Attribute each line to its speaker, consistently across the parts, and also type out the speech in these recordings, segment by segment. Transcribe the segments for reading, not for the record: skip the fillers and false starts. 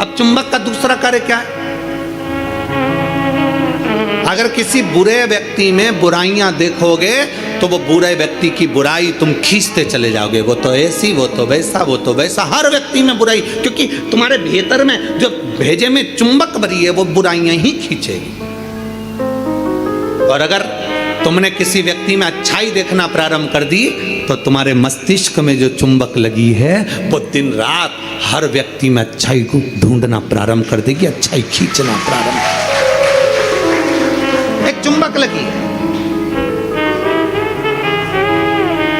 Speaker 1: अब चुंबक का दूसरा कार्य क्या है? अगर किसी बुरे व्यक्ति में बुराइयां देखोगे तो वो बुरे व्यक्ति की बुराई तुम खींचते चले जाओगे। वो तो ऐसी, वो तो वैसा, वो तो वैसा, हर व्यक्ति में बुराई, क्योंकि तुम्हारे भीतर में जो भेजे में चुंबक भरी है वो बुराइयां ही खींचेगी। और अगर तुमने किसी व्यक्ति में अच्छाई देखना प्रारंभ कर दी तो तुम्हारे मस्तिष्क में जो चुंबक लगी है वो दिन रात हर व्यक्ति में अच्छाई को ढूंढना प्रारंभ कर देगी, अच्छाई खींचना प्रारंभ। एक चुंबक लगी है।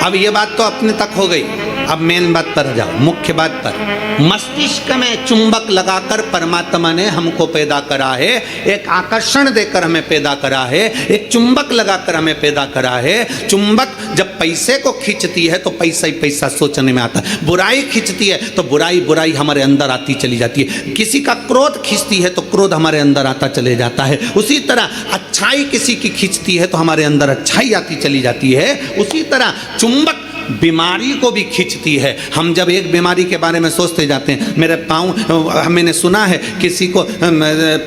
Speaker 1: अब ये बात तो अपने तक हो गई। अब मेन बात पर जाओ, मुख्य बात पर। मस्तिष्क में चुंबक लगाकर परमात्मा ने हमको पैदा करा है, एक आकर्षण देकर हमें पैदा करा है, एक चुंबक लगाकर हमें पैदा करा है। चुंबक जब पैसे को खींचती है तो पैसा ही पैसा सोचने में आता है, बुराई खींचती है तो बुराई बुराई हमारे अंदर आती चली जाती है, किसी का क्रोध खींचती है तो क्रोध हमारे अंदर आता चले जाता है। उसी तरह अच्छाई किसी की खींचती है तो हमारे अंदर अच्छाई आती चली जाती है। उसी तरह चुंबक बीमारी को भी खींचती है। हम जब एक बीमारी के बारे में सोचते जाते हैं, मेरे पाँव, मैंने सुना है किसी को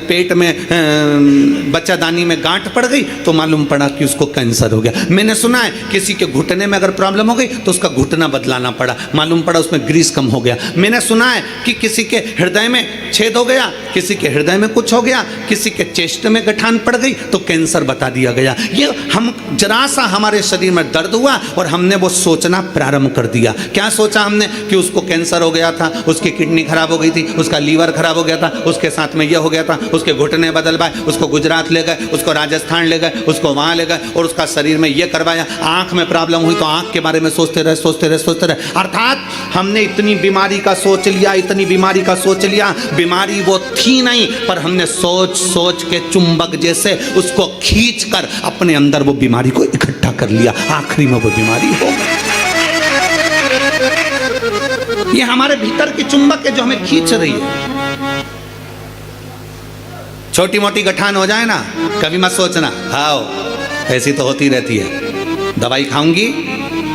Speaker 1: पेट में बच्चादानी में गांठ पड़ गई तो मालूम पड़ा कि उसको कैंसर हो गया। मैंने सुना है किसी के घुटने में अगर प्रॉब्लम हो गई तो उसका घुटना बदलाना पड़ा, मालूम पड़ा उसमें ग्रीस कम हो गया। मैंने सुना है कि किसी के हृदय में छेद हो गया, किसी के हृदय में कुछ हो गया, किसी के चेस्ट में गठान पड़ गई तो कैंसर बता दिया गया। ये हम जरा सा हमारे शरीर में दर्द हुआ और हमने वो सोचना प्रारंभ कर दिया। क्या सोचा हमने कि उसको कैंसर हो गया था, उसकी किडनी खराब हो गई थी, उसका लीवर खराब हो गया था, उसके साथ में यह हो गया था, उसके घुटने बदलवाए, उसको गुजरात ले गए, उसको राजस्थान ले गए, उसको वहां ले गए और उसका शरीर में यह करवाया। आंख में प्रॉब्लम हुई तो आंख के बारे में सोचते रहे, सोचते रहे, सोचते रहे। अर्थात हमने इतनी बीमारी का सोच लिया, इतनी बीमारी का सोच लिया, बीमारी वो थी नहीं, पर हमने सोच सोच के चुंबक जैसे उसको खींच कर अपने अंदर वो बीमारी को इकट्ठा कर लिया। आखिरी में वो बीमारी हो गई। ये हमारे भीतर की चुंबक है जो हमें खींच रही है। छोटी मोटी गठान हो जाए ना, कभी मत सोचना खाओ, ऐसी तो होती रहती है। दवाई खाऊंगी,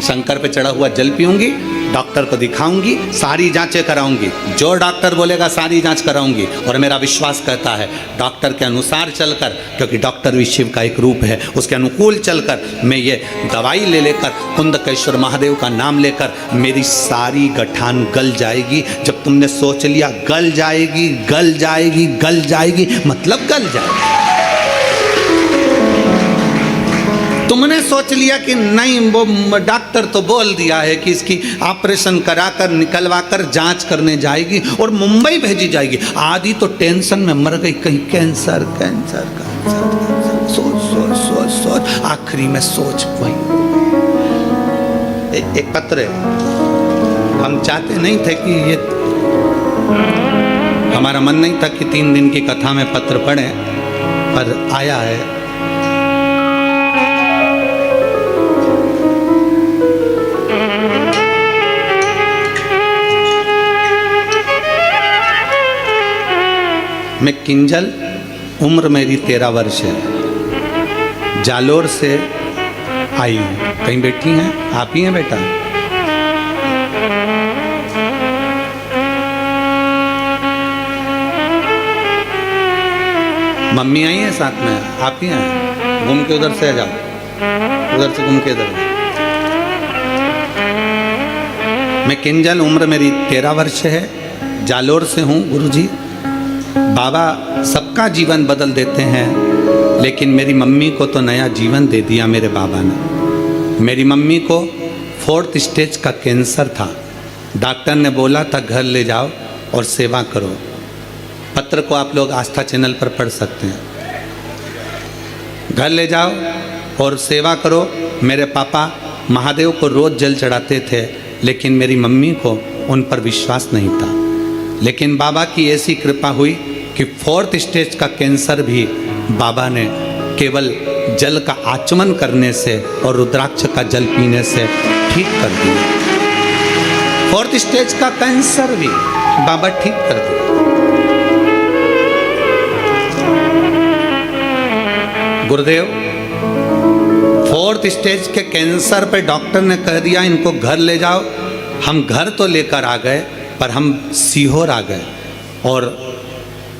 Speaker 1: शंकर पे चढ़ा हुआ जल पीऊंगी, डॉक्टर को दिखाऊंगी, सारी जांचें कराऊंगी, जो डॉक्टर बोलेगा सारी जांच कराऊंगी। और मेरा विश्वास कहता है डॉक्टर के अनुसार चलकर, क्योंकि डॉक्टर भी शिव का एक रूप है, उसके अनुकूल चलकर मैं ये दवाई ले लेकर कुंदकेश्वर महादेव का नाम लेकर मेरी सारी गठान गल जाएगी। जब तुमने सोच लिया गल जाएगी, गल जाएगी, गल जाएगी, मतलब गल जाएगी। तुमने सोच लिया कि नहीं, वो डॉक्टर तो बोल दिया है कि इसकी ऑपरेशन कराकर निकलवाकर जांच करने जाएगी और मुंबई भेजी जाएगी। आधी तो टेंशन में मर गई, कहीं कैंसर कैंसर कैंसर, सोच सोच सोच सोच, आखिरी में सोच वही। एक पत्र है, हम चाहते नहीं थे कि ये, हमारा मन नहीं था कि 3 दिन की कथा में पत्र पढ़े, पर आया है। मैं किंजल, उम्र मेरी 13 वर्ष है, जालोर से आई हूँ। कहीं बैठी हैं? आप ही हैं बेटा? मम्मी आई है साथ में? आप ही हैं? घूम के उधर से आ जाओ, उधर से घूम के इधर। मैं किंजल, उम्र मेरी 13 वर्ष है, जालोर से हूँ। गुरुजी, बाबा सबका जीवन बदल देते हैं, लेकिन मेरी मम्मी को तो नया जीवन दे दिया मेरे बाबा ने। मेरी मम्मी को 4th स्टेज का कैंसर था। डॉक्टर ने बोला था घर ले जाओ और सेवा करो। पत्र को आप लोग आस्था चैनल पर पढ़ सकते हैं। घर ले जाओ और सेवा करो। मेरे पापा महादेव को रोज़ जल चढ़ाते थे, लेकिन मेरी मम्मी को उन पर विश्वास नहीं था। लेकिन बाबा की ऐसी कृपा हुई कि 4th स्टेज का कैंसर भी बाबा ने केवल जल का आचमन करने से और रुद्राक्ष का जल पीने से ठीक कर दिया। 4th स्टेज का कैंसर भी बाबा ठीक कर दिया। गुरुदेव, 4th स्टेज के कैंसर पे डॉक्टर ने कह दिया इनको घर ले जाओ। हम घर तो लेकर आ गए, पर हम सीहोर आ गए और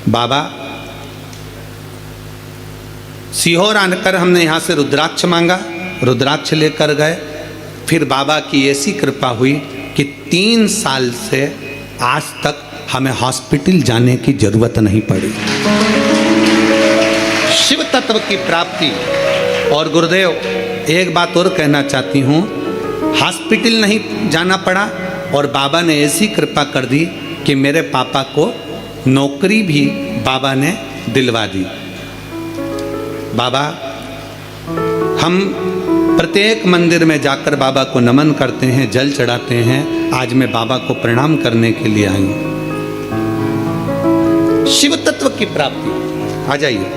Speaker 1: बाबा सीहोर आकर हमने यहाँ से रुद्राक्ष मांगा, रुद्राक्ष लेकर गए। फिर बाबा की ऐसी कृपा हुई कि 3 साल से आज तक हमें हॉस्पिटल जाने की जरूरत नहीं पड़ी। शिव तत्व की प्राप्ति। और गुरुदेव एक बात और कहना चाहती हूँ, हॉस्पिटल नहीं जाना पड़ा और बाबा ने ऐसी कृपा कर दी कि मेरे पापा को नौकरी भी बाबा ने दिलवा दी। बाबा, हम प्रत्येक मंदिर में जाकर बाबा को नमन करते हैं, जल चढ़ाते हैं। आज मैं बाबा को प्रणाम करने के लिए आई हूँ। शिव तत्व की प्राप्ति। आ जाइए।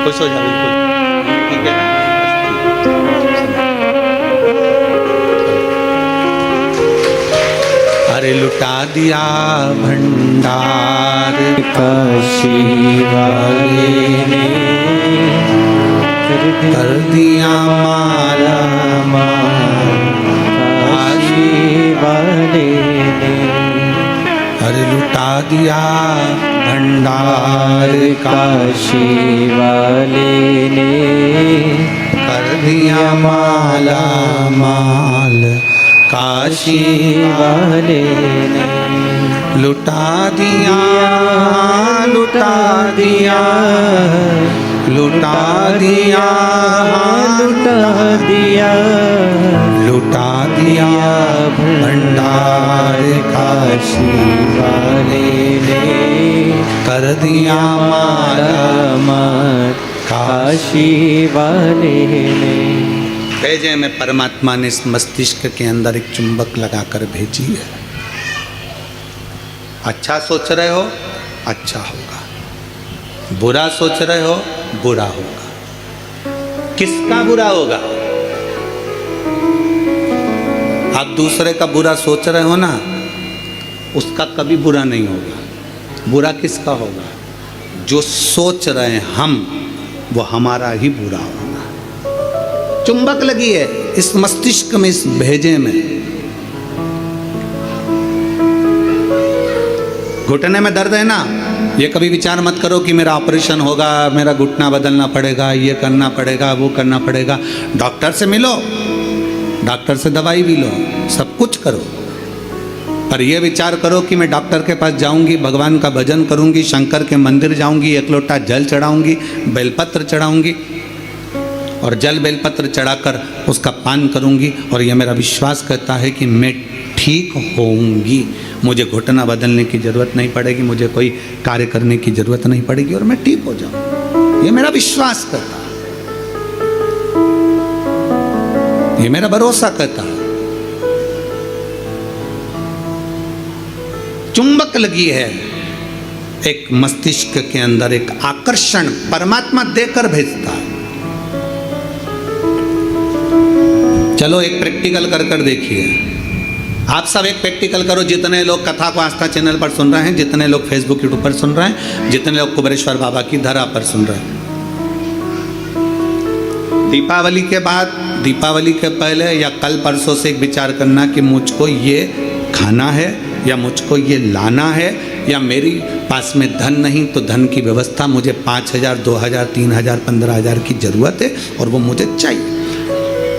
Speaker 1: खुश हो जाओ, बिल्कुल ठीक है ना। अरे लुटा दिया भंडार
Speaker 2: काशी वाले ने,
Speaker 1: कर दिया माला माल
Speaker 2: काशी वाले ने,
Speaker 1: अरे लुटा दिया भंडार
Speaker 2: काशी वाले ने,
Speaker 1: कर दिया माला माल काशी
Speaker 2: वाले ने,
Speaker 1: लुटा दिया लुटा दिया लुटा दिया
Speaker 2: लुटा दिया
Speaker 1: लुटा दिया भंडार
Speaker 2: काशी वाले ने,
Speaker 1: कर दिया माला
Speaker 2: माल काशी वाले ने।
Speaker 1: भेजे में परमात्मा ने इस मस्तिष्क के अंदर एक चुंबक लगाकर भेजी है। अच्छा सोच रहे हो, अच्छा होगा। बुरा सोच रहे हो, बुरा होगा। किसका बुरा होगा? आप दूसरे का बुरा सोच रहे हो ना, उसका कभी बुरा नहीं होगा। बुरा किसका होगा? जो सोच रहे हैं हम, वो हमारा ही बुरा होगा। चुंबक लगी है इस मस्तिष्क में, इस भेजे में। घुटने में दर्द है ना, ये कभी विचार मत करो कि मेरा ऑपरेशन होगा, मेरा घुटना बदलना पड़ेगा, ये करना पड़ेगा, वो करना पड़ेगा। डॉक्टर से मिलो, डॉक्टर से दवाई भी लो, सब कुछ करो। पर यह विचार करो कि मैं डॉक्टर के पास जाऊंगी, भगवान का भजन करूंगी, शंकर के मंदिर जाऊंगी, एक लोटा जल चढ़ाऊंगी, बेलपत्र चढ़ाऊंगी और जल बेलपत्र चढ़ाकर उसका पान करूंगी और यह मेरा विश्वास कहता है कि मैं ठीक होऊंगी, मुझे घुटना बदलने की ज़रूरत नहीं पड़ेगी, मुझे कोई कार्य करने की ज़रूरत नहीं पड़ेगी और मैं ठीक हो जाऊँ। ये मेरा विश्वास कहता है, ये मेरा भरोसा कहता है। चुंबक लगी है एक मस्तिष्क के अंदर, एक आकर्षण परमात्मा देकर भेजता है। चलो एक प्रैक्टिकल कर कर देखिए। आप सब एक प्रैक्टिकल करो। जितने लोग कथा को आस्था चैनल पर सुन रहे हैं, जितने लोग फेसबुक यूट्यूब पर सुन रहे हैं, जितने लोग कुबेरेश्वर बाबा की धरा पर सुन रहे हैं, दीपावली के बाद, दीपावली के पहले या कल परसों से एक विचार करना कि मुझको ये खाना है या मुझको ये लाना है, या मेरी पास में धन नहीं तो धन की व्यवस्था, मुझे 5,000 2,000 3,000 15,000 की ज़रूरत है और वो मुझे चाहिए।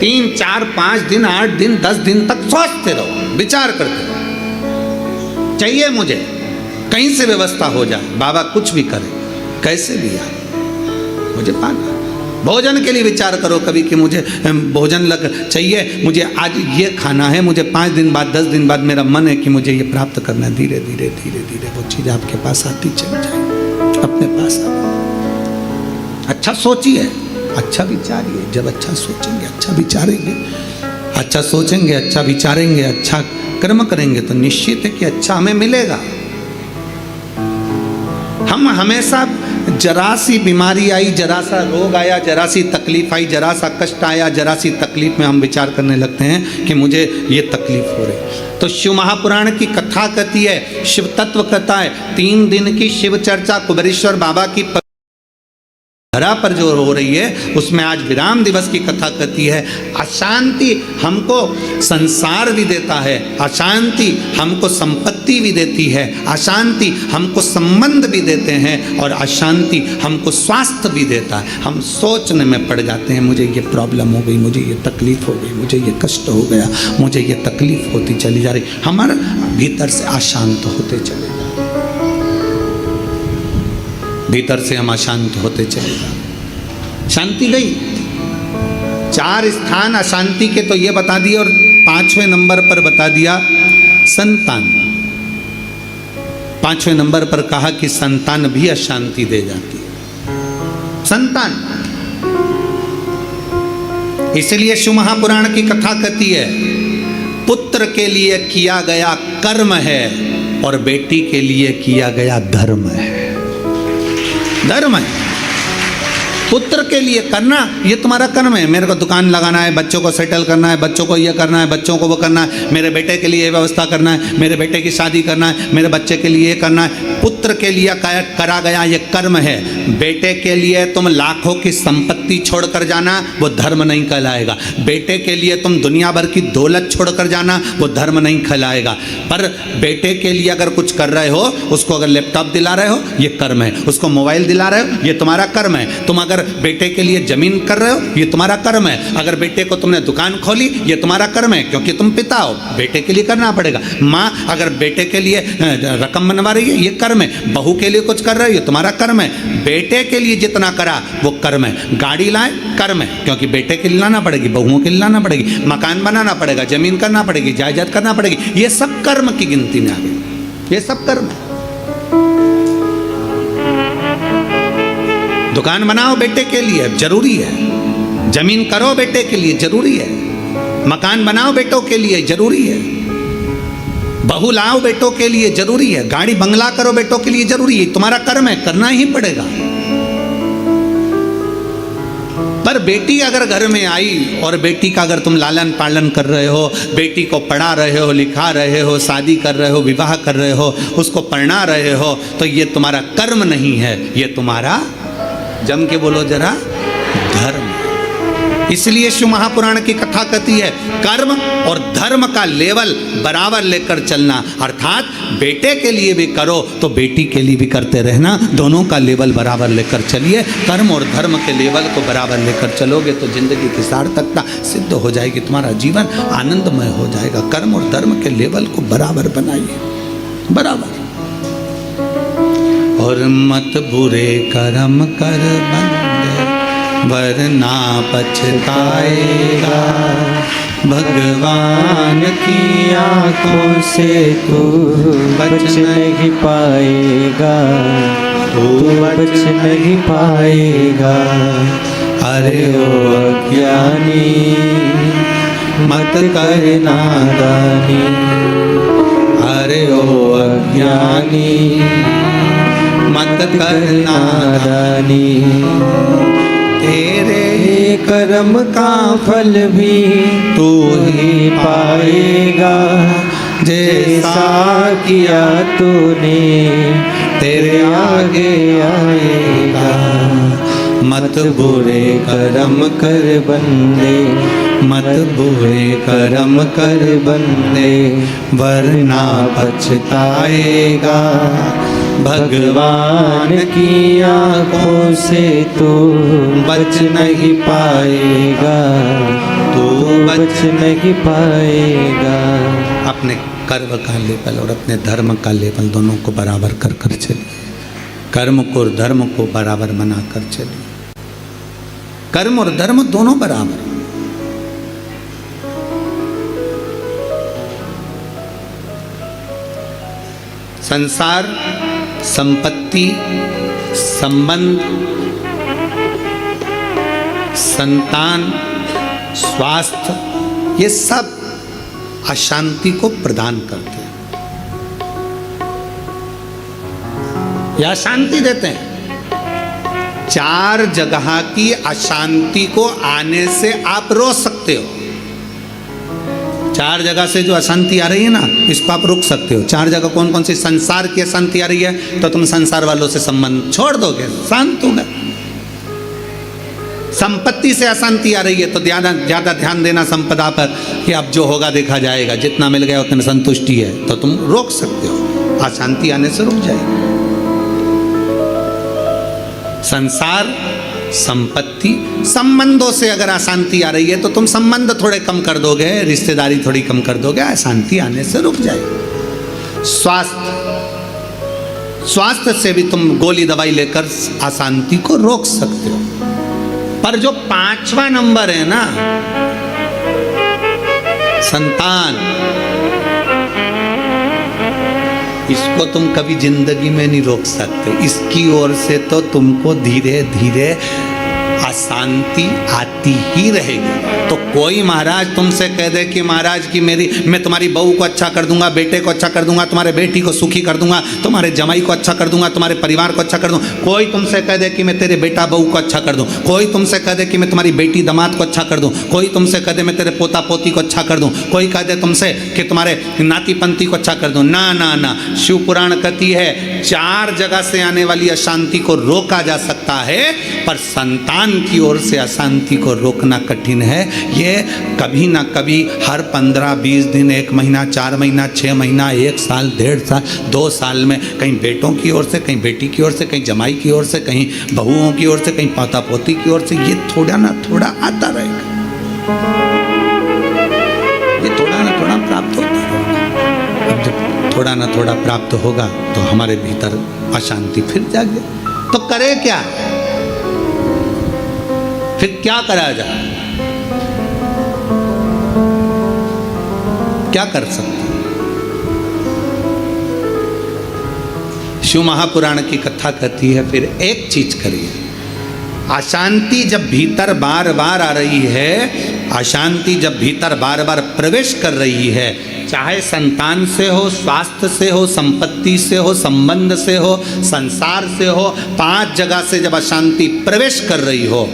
Speaker 1: 3 4 5 दिन 8 दिन 10 दिन तक सोचते रहो, विचार करते रहो, चाहिए मुझे, कहीं से व्यवस्था हो जाए, बाबा कुछ भी करे, कैसे भी आए, मुझे पाना। भोजन के लिए विचार करो कभी कि मुझे भोजन लग चाहिए, मुझे आज ये खाना है, मुझे 5 दिन बाद 10 दिन बाद मेरा मन है कि मुझे ये प्राप्त करना है। धीरे धीरे धीरे धीरे वो चीज़ आपके पास आती चल जाए, अपने पास आ। अच्छा सोचिए, अच्छा विचारिए। जब अच्छा सोचेंगे, अच्छा विचारेंगे, अच्छा सोचेंगे, अच्छा विचारेंगे, अच्छा कर्म करेंगे तो निश्चित है कि अच्छा हमें मिलेगा। हम हमेशा जरा सी बीमारी आई, जरा सा रोग आया, जरा सी तकलीफ आई, जरा सा कष्ट आया, जरा सी तकलीफ में हम विचार करने लगते हैं कि मुझे ये तकलीफ हो रही। तो शिव महापुराण की कथा कहती है, शिव तत्व कथा है, 3 दिन की शिव चर्चा कुबेरेश्वर बाबा की धरा पर जो हो रही है उसमें आज विराम दिवस की कथा कहती है। अशांति हमको संसार भी देता है, अशांति हमको संपत्ति भी देती है, अशांति हमको संबंध भी देते हैं और अशांति हमको स्वास्थ्य भी देता है। हम सोचने में पड़ जाते हैं, मुझे ये प्रॉब्लम हो गई, मुझे ये तकलीफ हो गई, मुझे ये कष्ट हो गया, मुझे ये तकलीफ होती चली जा रही, हमारे भीतर से अशांत होते चले जा रहे, भीतर से हम अशांत होते चले जा, शांति गई। 4 स्थान अशांति के तो ये बता दिए और 5वें नंबर पर बता दिया संतान। 5वें नंबर पर कहा कि संतान भी अशांति दे जाती है, संतान। इसलिए शिव महापुराण की कथा कहती है, पुत्र के लिए किया गया कर्म है और बेटी के लिए किया गया धर्म है। धर्म है, पुत्र के लिए करना ये तुम्हारा कर्म है। मेरे को दुकान लगाना है, बच्चों को सेटल करना है, बच्चों को ये करना है, बच्चों को वो करना है, मेरे बेटे के लिए ये व्यवस्था करना है, मेरे बेटे की शादी करना है, मेरे बच्चे के लिए ये करना है। पुत्र के लिए करा गया ये कर्म है। बेटे के लिए तुम लाखों की संपत्ति छोड़कर जाना, वो धर्म नहीं कहलाएगा। बेटे के लिए तुम दुनिया भर की दौलत छोड़कर जाना, वो धर्म नहीं कहलाएगा। पर बेटे के लिए अगर कुछ कर रहे हो, उसको अगर लैपटॉप दिला रहे हो, ये कर्म है। उसको मोबाइल दिला रहे हो, ये तुम्हारा कर्म है। तुम अगर बेटे के लिए जमीन कर रहे हो, ये तुम्हारा कर्म है। अगर बेटे को तुमने दुकान खोली, ये तुम्हारा कर्म है, क्योंकि तुम पिता हो, बेटे के लिए करना पड़ेगा। माँ अगर बेटे के लिए रकम बनवा रही है, ये कर्म है। बहू के लिए कुछ कर रहे हो, ये तुम्हारा कर्म है। बेटे के लिए जितना करा वो कर्म है। गाड़ी लाए, कर्म है, क्योंकि बेटे के लिए लाना पड़ेगी, बहुओं के लिए लाना पड़ेगी, मकान बनाना पड़ेगा, जमीन करना पड़ेगी, जायदाद करना पड़ेगी। ये सब कर्म की गिनती में आ गई, ये सब कर्म है। दुकान बनाओ बेटे के लिए, जरूरी है। जमीन करो बेटे के लिए, जरूरी है। मकान बनाओ बेटों के लिए, जरूरी है। बहू लाओ बेटों के लिए, जरूरी है। गाड़ी बंगला करो बेटों के लिए, जरूरी है। तुम्हारा कर्म है, करना ही पड़ेगा। पर बेटी अगर घर में आई और बेटी का अगर तुम लालन पालन कर रहे हो, बेटी को पढ़ा रहे हो, लिखा रहे हो, शादी कर रहे हो, विवाह कर रहे हो, उसको पढ़ा रहे हो, तो ये तुम्हारा कर्म नहीं है, ये तुम्हारा, जम के बोलो जरा, धर्म। इसलिए शिव महापुराण की कथा कहती है, कर्म और धर्म का लेवल बराबर लेकर चलना। अर्थात बेटे के लिए भी करो तो बेटी के लिए भी करते रहना, दोनों का लेवल बराबर लेकर चलिए। कर्म और धर्म के लेवल को बराबर लेकर चलोगे तो जिंदगी की सार्थकता सिद्ध हो जाएगी, तुम्हारा जीवन आनंदमय हो जाएगा। कर्म और धर्म के लेवल को बराबर बनाइए, बराबर। और मत बुरे कर्म कर बंदे, वरना पछताएगा।
Speaker 2: भगवान की आंखों से तू बच नहीं पाएगा, तू बच नहीं पाएगा।
Speaker 1: अरे
Speaker 2: ओ अज्ञानी मत कर नादानी,
Speaker 1: अरे ओ
Speaker 2: अज्ञानी
Speaker 1: मत कर
Speaker 2: नादानी।
Speaker 1: तेरे
Speaker 2: कर्म का फल भी तू ही पाएगा, जैसा किया तूने तेरे आगे आएगा। मत बुरे कर्म कर बंदे, मत बुरे कर्म कर बंदे, वरना पछताएगा। भगवान की आंखों से तू बच नहीं पाएगा, तू बच नहीं पाएगा।
Speaker 1: अपने कर्म का लेवल और अपने धर्म का लेवल दोनों को बराबर कर कर चलिए। कर्म को और धर्म को बराबर बना कर चलिए। कर्म और धर्म दोनों बराबर। संसार, संपत्ति, संबंध, संतान, स्वास्थ्य, ये सब अशांति को प्रदान करते हैं, या अशांति देते हैं। 4 जगह की अशांति को आने से आप रोक सकते हो। 4 जगह से जो अशांति आ रही है ना, इसको आप रोक सकते हो। 4 जगह कौन कौन सी? संसार की अशांति आ रही है तो तुम संसार वालों से संबंध छोड़ दोगे, शांत होगा। संपत्ति से अशांति आ रही है तो ज्यादा ध्यान देना संपदा पर कि अब जो होगा देखा जाएगा, जितना मिल गया उतने संतुष्टि है, तो तुम रोक सकते हो, अशांति आने से रुक जाएगी। संसार, संपत्ति, संबंधों से अगर अशांति आ रही है तो तुम संबंध थोड़े कम कर दोगे, रिश्तेदारी थोड़ी कम कर दोगे, अशांति आने से रुक जाएगी। स्वास्थ्य से भी तुम गोली दवाई लेकर अशांति को रोक सकते हो। पर जो 5वां नंबर है ना, संतान, इसको तुम कभी जिंदगी में नहीं रोक सकते। इसकी ओर से तो तुमको धीरे धीरे अशांति आती ही रहेगी। तो कोई महाराज तुमसे कह दे कि महाराज की मैं तुम्हारी बहू को अच्छा कर दूंगा, बेटे को अच्छा कर दूंगा, तुम्हारे बेटी को सुखी कर दूंगा, तुम्हारे जमाई को अच्छा कर दूंगा, तुम्हारे परिवार को अच्छा कर दूंगा। कोई तुमसे कह दे कि मैं तेरे बेटा बहू को अच्छा कर दूं, कोई तुमसे कह दे कि मैं तुम्हारी बेटी दामाद को अच्छा कर दूं, कोई तुमसे कह दे मैं तेरे पोता पोती को अच्छा कर दूं, कोई कह दे तुमसे कि तुम्हारे नाती पंती को अच्छा कर दूं। ना ना ना, शिव पुराण कहती है 4 जगह से आने वाली अशांति को रोका जा सकता है, पर संतान की ओर से अशांति को रोकना कठिन है। ये कभी ना कभी हर 15-20 दिन, 1 महीना, 4 महीना, 6 महीना, 1 साल, 1.5 साल, 2 साल में कहीं बेटों की ओर से, कहीं बेटी की ओर से, कहीं जमाई की ओर से, कहीं बहुओं की ओर से, कहीं पोता पोती की ओर से, ये थोड़ा ना थोड़ा आता रहेगा, ये थोड़ा ना थोड़ा प्राप्त होता रहेगा। अब जब थोड़ा ना थोड़ा प्राप्त होगा तो हमारे भीतर अशांति फिर जागे। तो करे क्या? फिर क्या करा जाए? क्या कर सकते? शिव महापुराण की कथा कहती है, फिर एक चीज करिए। अशांति जब भीतर बार बार आ रही है, अशांति जब भीतर बार बार प्रवेश कर रही है, चाहे संतान से हो, स्वास्थ्य से हो, संपत्ति से हो, संबंध से हो, संसार से हो, 5 जगह से जब अशांति प्रवेश कर रही हो,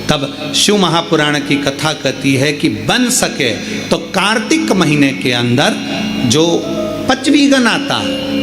Speaker 1: तब शिव महापुराण की कथा कहती है कि बन सके तो कार्तिक महीने के अंदर जो पचवीगन आता,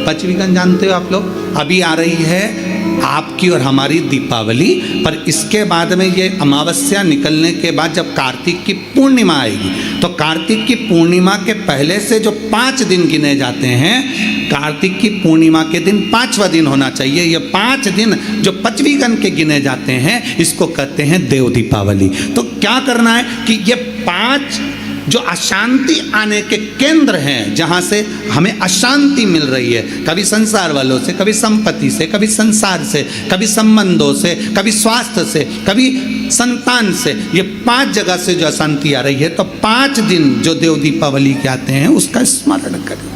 Speaker 1: पचवीगन जानते हो आप लोग, अभी आ रही है आपकी और हमारी दीपावली, पर इसके बाद में ये अमावस्या निकलने के बाद जब कार्तिक की पूर्णिमा आएगी, तो कार्तिक की पूर्णिमा के पहले से जो 5 दिन गिने जाते हैं, कार्तिक की पूर्णिमा के दिन 5वां दिन होना चाहिए। ये 5 दिन जो पचवीगन के गिने जाते हैं, इसको कहते हैं देव दीपावली। तो क्या करना है कि ये 5 जो अशांति आने के केंद्र हैं, जहाँ से हमें अशांति मिल रही है, कभी संसार वालों से, कभी संपत्ति से, कभी संसार से, कभी संबंधों से, कभी स्वास्थ्य से, कभी संतान से, ये 5 जगह से जो अशांति आ रही है, तो 5 दिन जो देव दीपावली के आते हैं उसका स्मरण करें।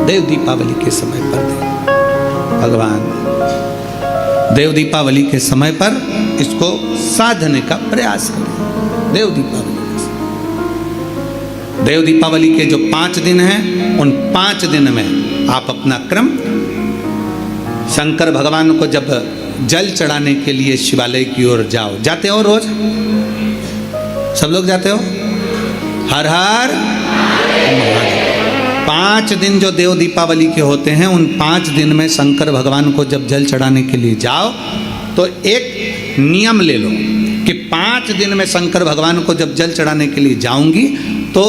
Speaker 1: देव दीपावली के समय पर भगवान देव दीपावली के समय पर इसको साधने का प्रयास करें। देव दीपावली के जो 5 दिन हैं, उन 5 दिन में आप अपना क्रम, शंकर भगवान को जब जल चढ़ाने के लिए शिवालय की ओर जाओ, जाते हो रोज? सब लोग जाते हो? हर हर 5 दिन जो देव दीपावली के होते हैं, उन 5 दिन में शंकर भगवान को जब जल चढ़ाने के लिए जाओ, तो एक नियम ले लो कि 5 दिन में शंकर भगवान को जब जल चढ़ाने के लिए जाऊंगी, तो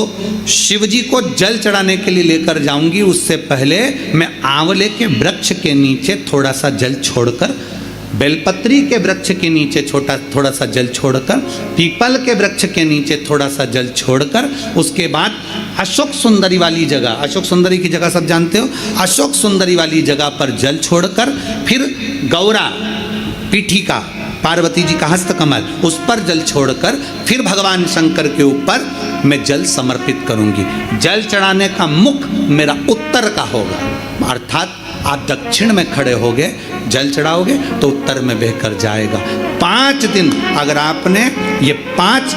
Speaker 1: शिव जी को जल चढ़ाने के लिए लेकर जाऊंगी, उससे पहले मैं आंवले के वृक्ष के नीचे थोड़ा सा जल छोड़कर, बेलपत्री के वृक्ष के नीचे थोड़ा सा जल छोड़कर, पीपल के वृक्ष के नीचे थोड़ा सा जल छोड़कर, उसके बाद अशोक सुंदरी वाली जगह, अशोक सुंदरी की जगह सब जानते हो, अशोक सुंदरी वाली जगह पर जल छोड़कर, फिर गौरा पीठिका, पार्वती जी का हस्तकमल, उस पर जल छोड़कर, फिर भगवान शंकर के ऊपर मैं जल समर्पित करूंगी। जल चढ़ाने का मुख मेरा उत्तर का होगा, अर्थात आप दक्षिण में खड़े होगे, जल चढ़ाओगे तो उत्तर में बहकर जाएगा। 5 दिन अगर आपने ये 5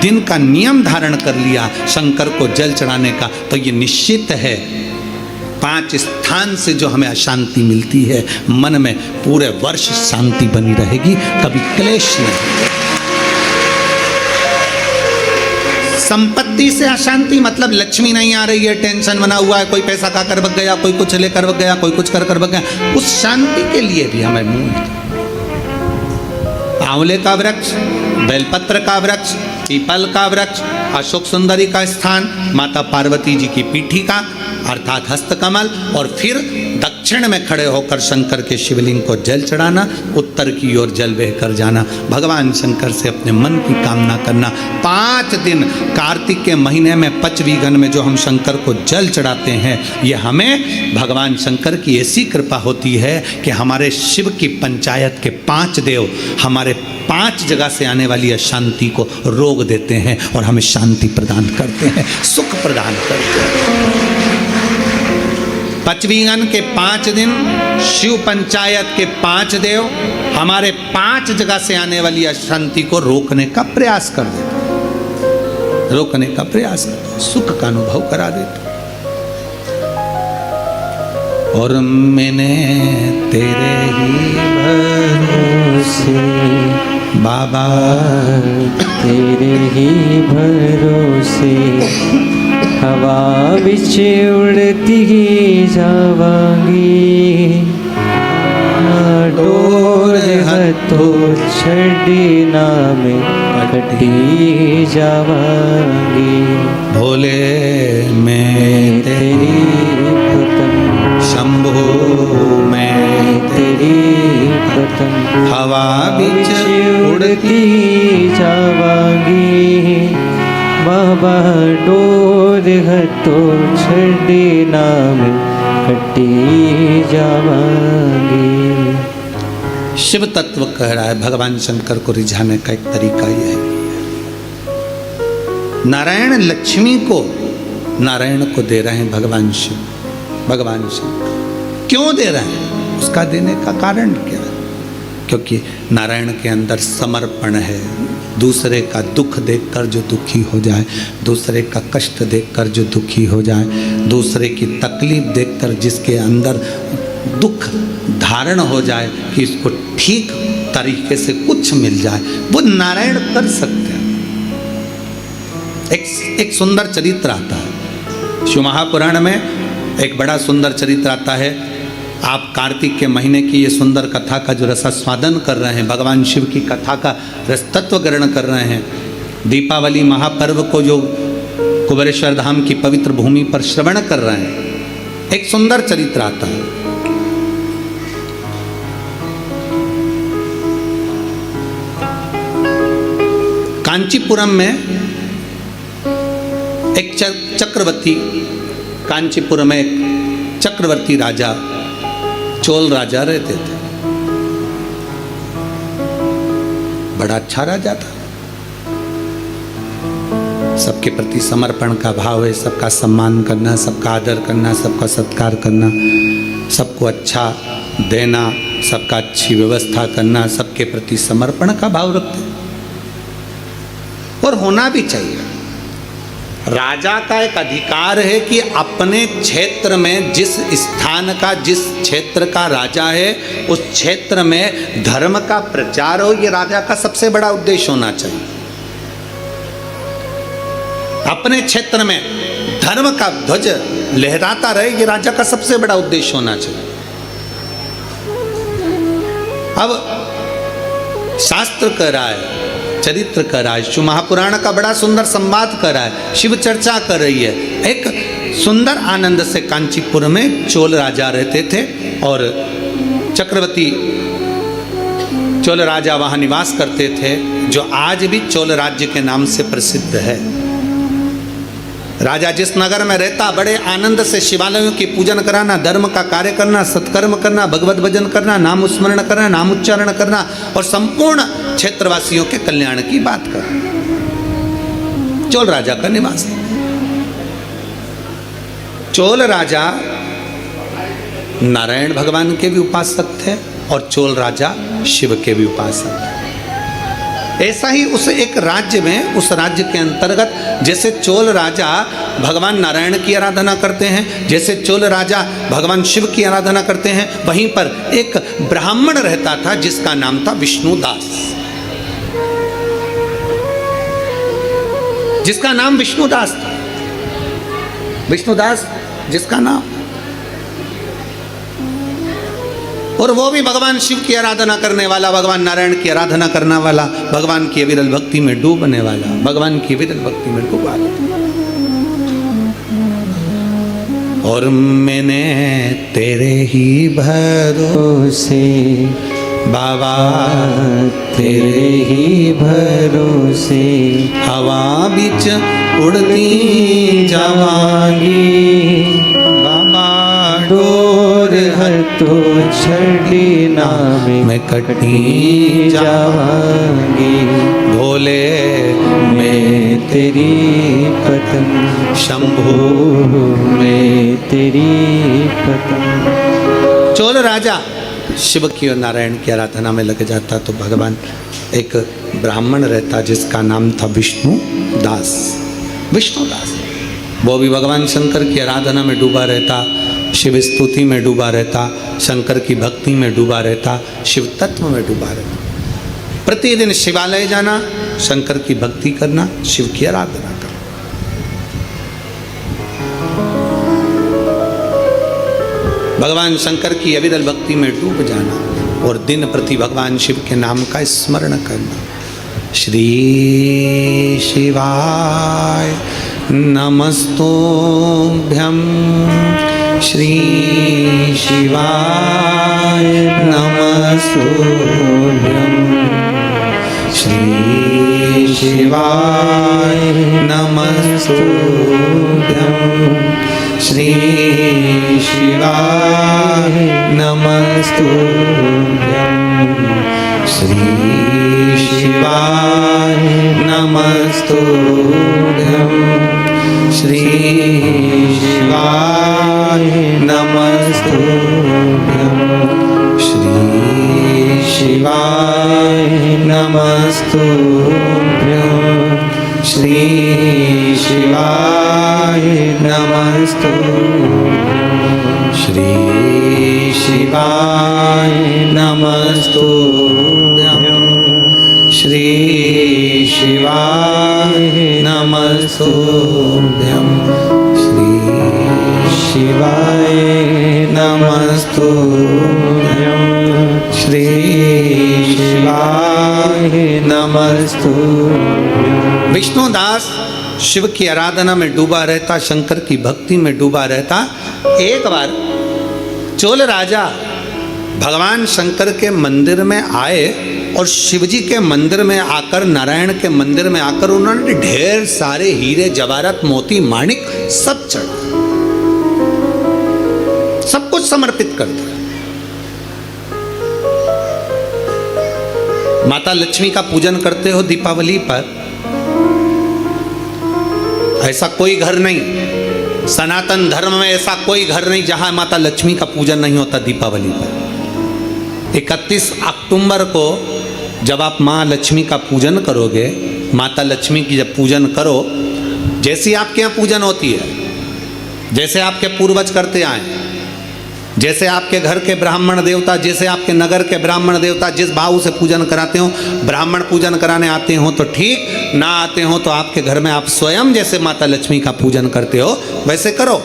Speaker 1: दिन का नियम धारण कर लिया शंकर को जल चढ़ाने का, तो ये निश्चित है 5 स्थान से जो हमें अशांति मिलती है, मन में पूरे वर्ष शांति बनी रहेगी, कभी क्लेश नहीं। संपत्ति से अशांति मतलब लक्ष्मी नहीं आ रही है, टेंशन बना हुआ है, कोई पैसा खा कर भग गया, कोई कुछ लेकर भग गया, कोई कुछ कर भग गया, उस शांति के लिए भी हमें मूल आंवले का वृक्ष, बेलपत्र का वृक्ष, पीपल का वृक्ष, अशोक सुंदरी का स्थान, माता पार्वती जी की पीठिका अर्थात हस्तकमल, और फिर दक्षिण में खड़े होकर शंकर के शिवलिंग को जल चढ़ाना, उत्तर की ओर जल बहकर जाना, भगवान शंकर से अपने मन की कामना करना। 5 दिन कार्तिक के महीने में पचवीगन में जो हम शंकर को जल चढ़ाते हैं, ये हमें भगवान शंकर की ऐसी कृपा होती है कि हमारे शिव की पंचायत के 5 देव हमारे 5 जगह से आने वाली अशांति को रोक देते हैं और हमें शांति प्रदान करते हैं, सुख प्रदान करते हैं। पचवीगन के 5 दिन शिव पंचायत के 5 देव हमारे 5 जगह से आने वाली अशांति को रोकने का प्रयास कर देते, रोकने का प्रयास करते, सुख का अनुभव करा देते। और मैंने तेरे ही भरोसे बाबा,
Speaker 2: तेरे ही भरोसे हवा बिच उड़ती जावांगी, डोर हथों छड़ना में कटी जावांगी।
Speaker 1: भोले मैं
Speaker 2: तेरी पतन,
Speaker 1: शंभो मैं
Speaker 2: तेरी पतन
Speaker 1: हवा बिच
Speaker 2: उड़ती जावांगी, बाबा डोर हथों छड़ना में कटी जावांगी।
Speaker 1: शिव तत्व कह रहा है भगवान शंकर को रिझाने का एक तरीका यह है। नारायण लक्ष्मी को नारायण को दे रहे हैं भगवान शिव, भगवान शंकर क्यों दे रहे हैं, उसका देने का कारण क्या है? क्योंकि नारायण के अंदर समर्पण है। दूसरे का दुख देखकर जो दुखी हो जाए, दूसरे का कष्ट देखकर जो दुखी हो जाए, दूसरे की तकलीफ देखकर जिसके अंदर दुख धारण हो जाए कि इसको ठीक तरीके से कुछ मिल जाए, वो नारायण कर सकते हैं। एक सुंदर चरित्र आता है शिव महापुराण में, एक बड़ा सुंदर चरित्र आता है। आप कार्तिक के महीने की ये सुंदर कथा का जो रसास्वादन कर रहे हैं, भगवान शिव की कथा का रस तत्व ग्रहण कर रहे हैं, दीपावली महापर्व को जो कुबेरेश्वर धाम की पवित्र भूमि पर श्रवण कर रहे हैं, एक सुंदर चरित्र आता है। कांचीपुरम में एक चक्रवर्ती, कांचीपुरम में एक चक्रवर्ती राजा, चोल राजा रहते थे। बड़ा अच्छा राजा था, सबके प्रति समर्पण का भाव है, सबका सम्मान करना, सबका आदर करना, सबका सत्कार करना, सबको अच्छा देना, सबका अच्छी व्यवस्था करना, सबके प्रति समर्पण का भाव रखते और होना भी चाहिए। राजा का एक अधिकार है कि अपने क्षेत्र में जिस स्थान का, जिस क्षेत्र का राजा है, उस क्षेत्र में धर्म का प्रचार हो, ये राजा का सबसे बड़ा उद्देश्य होना चाहिए। अपने क्षेत्र में धर्म का ध्वज लहराता रहे, ये राजा का सबसे बड़ा उद्देश्य होना चाहिए। अब शास्त्र कह रहा है, चरित्र कर रहा है, शिव महापुराण का बड़ा सुंदर संवाद कर रहा है, शिव चर्चा कर रही है। एक सुंदर आनंद से कांचीपुर में चोल राजा रहते थे और चक्रवर्ती चोल राजा वहाँ निवास करते थे, जो आज भी चोल राज्य के नाम से प्रसिद्ध है। राजा जिस नगर में रहता, बड़े आनंद से शिवालयों की पूजन कराना, धर्म का कार्य करना, सत्कर्म करना, भगवत भजन करना, नाम स्मरण करना, नाम उच्चारण करना और संपूर्ण क्षेत्रवासियों के कल्याण की बात करना, चोल राजा का निवास। चोल राजा नारायण भगवान के भी उपासक थे और चोल राजा शिव के भी उपासक थे। ऐसा ही उस एक राज्य में, उस राज्य के अंतर्गत जैसे चोल राजा भगवान नारायण की आराधना करते हैं, जैसे चोल राजा भगवान शिव की आराधना करते हैं, वहीं पर एक ब्राह्मण रहता था जिसका नाम था विष्णुदास, जिसका नाम विष्णुदास था। विष्णुदास जिसका नाम, और वो भी भगवान शिव की आराधना करने वाला, भगवान नारायण की आराधना करने वाला, भगवान की विरल भक्ति में डूबने वाला, भगवान की विरल भक्ति में डूबा। और मैंने तेरे ही भरोसे बाबा,
Speaker 2: तेरे ही भरोसे
Speaker 1: हवा बिच उड़ती जावांगी बाबा,
Speaker 2: डोर हतो छड़ी नामे
Speaker 1: मैं कटी
Speaker 2: जावांगी।
Speaker 1: भोले
Speaker 2: मैं तेरी पतंग
Speaker 1: शंभु
Speaker 2: मैं तेरी पतंग।
Speaker 1: चोल राजा शिव की और नारायण की आराधना में लग जाता तो भगवान, एक ब्राह्मण रहता जिसका नाम था विष्णुदास, विष्णुदास, वो भी भगवान शंकर की आराधना में डूबा रहता, शिव स्तुति में डूबा रहता, शंकर की भक्ति में डूबा रहता, शिव तत्व में डूबा रहता। प्रतिदिन शिवालय जाना, शंकर की भक्ति करना, शिव की आराधना करना। भगवान शंकर की अविरल भक्ति में डूब जाना और दिन प्रति भगवान शिव के नाम का स्मरण करना। श्री शिवाय नमस्तुभ्यं, श्री शिवाय नमस्तुभ्यं, श्री शिवाय नमस्तुभ्यं, श्री शिवाय नमस्तुभ्यं, श्री शिवाय नमस्तुभ्यं, श्री शिवाय नमस्तुभ्यं, श्री शिवाय नमस्तुभ्यं, श्री शिवाय नमस्तुभ्यं, श्री शिवाय नमस्तुभ्यं, श्री शिवाय नमस्तुभ्यं, श्री शिवाय नमस्तुभ्यं, श्री शिवाय नमस्तुभ्यं। विष्णुदास शिव की आराधना में डूबा रहता, शंकर की भक्ति में डूबा रहता। एक बार चोल राजा भगवान शंकर के मंदिर में आए और शिवजी के मंदिर में आकर, नारायण के मंदिर में आकर उन्होंने ढेर सारे हीरे जवाहरात मोती माणिक सब चढ़ा, सब कुछ समर्पित कर दिया। माता लक्ष्मी का पूजन करते हो दीपावली पर, ऐसा कोई घर नहीं, सनातन धर्म में ऐसा कोई घर नहीं जहां माता लक्ष्मी का पूजन नहीं होता दीपावली पर। 31 अक्टूबर को जब आप माँ लक्ष्मी का पूजन करोगे, माता लक्ष्मी की जब पूजन करो, जैसी आपके यहाँ पूजन होती है, जैसे आपके पूर्वज करते आए, जैसे आपके घर के ब्राह्मण देवता, जैसे आपके नगर के ब्राह्मण देवता जिस भाव से पूजन कराते हो, ब्राह्मण पूजन कराने आते हो तो ठीक, ना आते हो तो आपके घर में आप स्वयं जैसे माता लक्ष्मी का पूजन करते हो वैसे करो।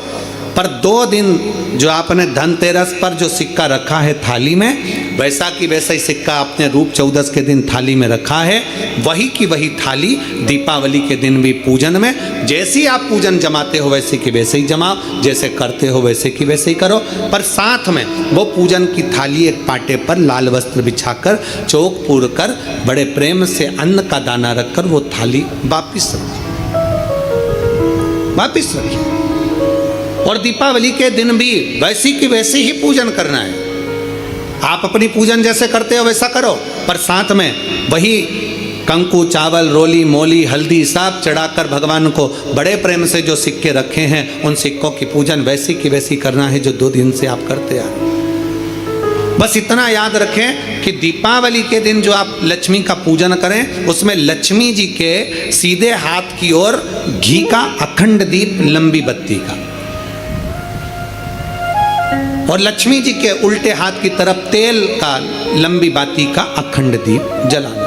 Speaker 1: पर 2 दिन जो आपने धनतेरस पर जो सिक्का रखा है थाली में, वैसा की वैसा ही सिक्का आपने रूप 14 के दिन थाली में रखा है, वही की वही थाली दीपावली के दिन भी पूजन में, जैसी आप पूजन जमाते हो वैसे की वैसे ही जमाओ, जैसे करते हो वैसे की वैसे ही करो। पर साथ में वो पूजन की थाली एक पाटे पर लाल वस्त्र बिछाकर, चौक पूर कर, बड़े प्रेम से अन्न का दाना रखकर वो थाली वापिस रखिए। और दीपावली के दिन भी वैसी की वैसी ही पूजन करना है। आप अपनी पूजन जैसे करते हो वैसा करो, पर साथ में वही कंकु, चावल, रोली, मोली, हल्दी सब चढ़ाकर भगवान को बड़े प्रेम से जो सिक्के रखे हैं, उन सिक्कों की पूजन वैसी की वैसी करना है जो 2 दिन से आप करते आ रहे। बस इतना याद रखें कि दीपावली के दिन जो आप लक्ष्मी का पूजन करें, उसमें लक्ष्मी जी के सीधे हाथ की ओर घी का अखंड दीप लंबी बत्ती का, और लक्ष्मी जी के उल्टे हाथ की तरफ तेल का लंबी बाती का अखंड दीप जलाना।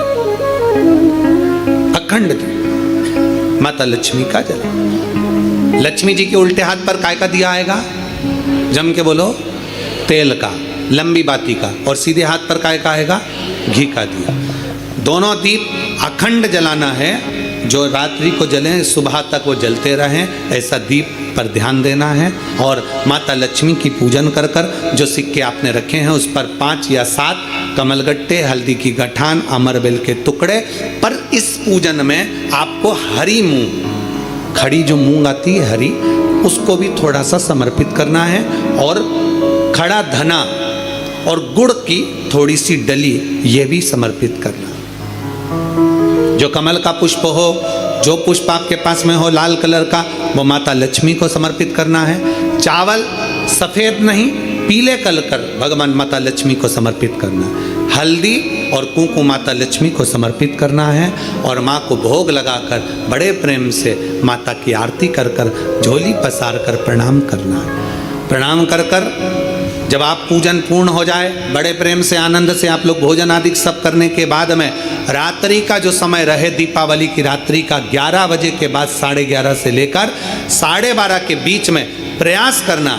Speaker 1: अखंड दीप माता लक्ष्मी का जला। लक्ष्मी जी के उल्टे हाथ पर काय का दिया आएगा? जम के बोलो, तेल का लंबी बाती का, और सीधे हाथ पर काय का आएगा? घी का दिया। दोनों दीप अखंड जलाना है, जो रात्रि को जलें सुबह तक वो जलते रहें, ऐसा दीप पर ध्यान देना है। और माता लक्ष्मी की पूजन कर कर जो सिक्के आपने रखे हैं उस पर 5 या 7 कमलगट्टे, हल्दी की गठान, अमरबेल के टुकड़े। पर इस पूजन में आपको हरी मूंग, खड़ी जो मूंग आती है हरी, उसको भी थोड़ा सा समर्पित करना है, और खड़ा धना और गुड़ की थोड़ी सी डली ये भी समर्पित करना। जो कमल का पुष्प हो, जो पुष्प आपके पास में हो लाल कलर का, वो माता लक्ष्मी को समर्पित करना है। चावल सफ़ेद नहीं, पीले कलर कर भगवान माता लक्ष्मी को समर्पित करना है। हल्दी और कुंकु माता लक्ष्मी को समर्पित करना है, और माँ को भोग लगाकर बड़े प्रेम से माता की आरती कर कर, झोली पसार कर प्रणाम करना है। प्रणाम कर कर जब आप पूजन पूर्ण हो जाए, बड़े प्रेम से आनंद से आप लोग भोजन आदि सब करने के बाद में रात्रि का जो समय रहे, दीपावली की रात्रि का 11 बजे के बाद 11:30 से लेकर 12:30 के बीच में प्रयास करना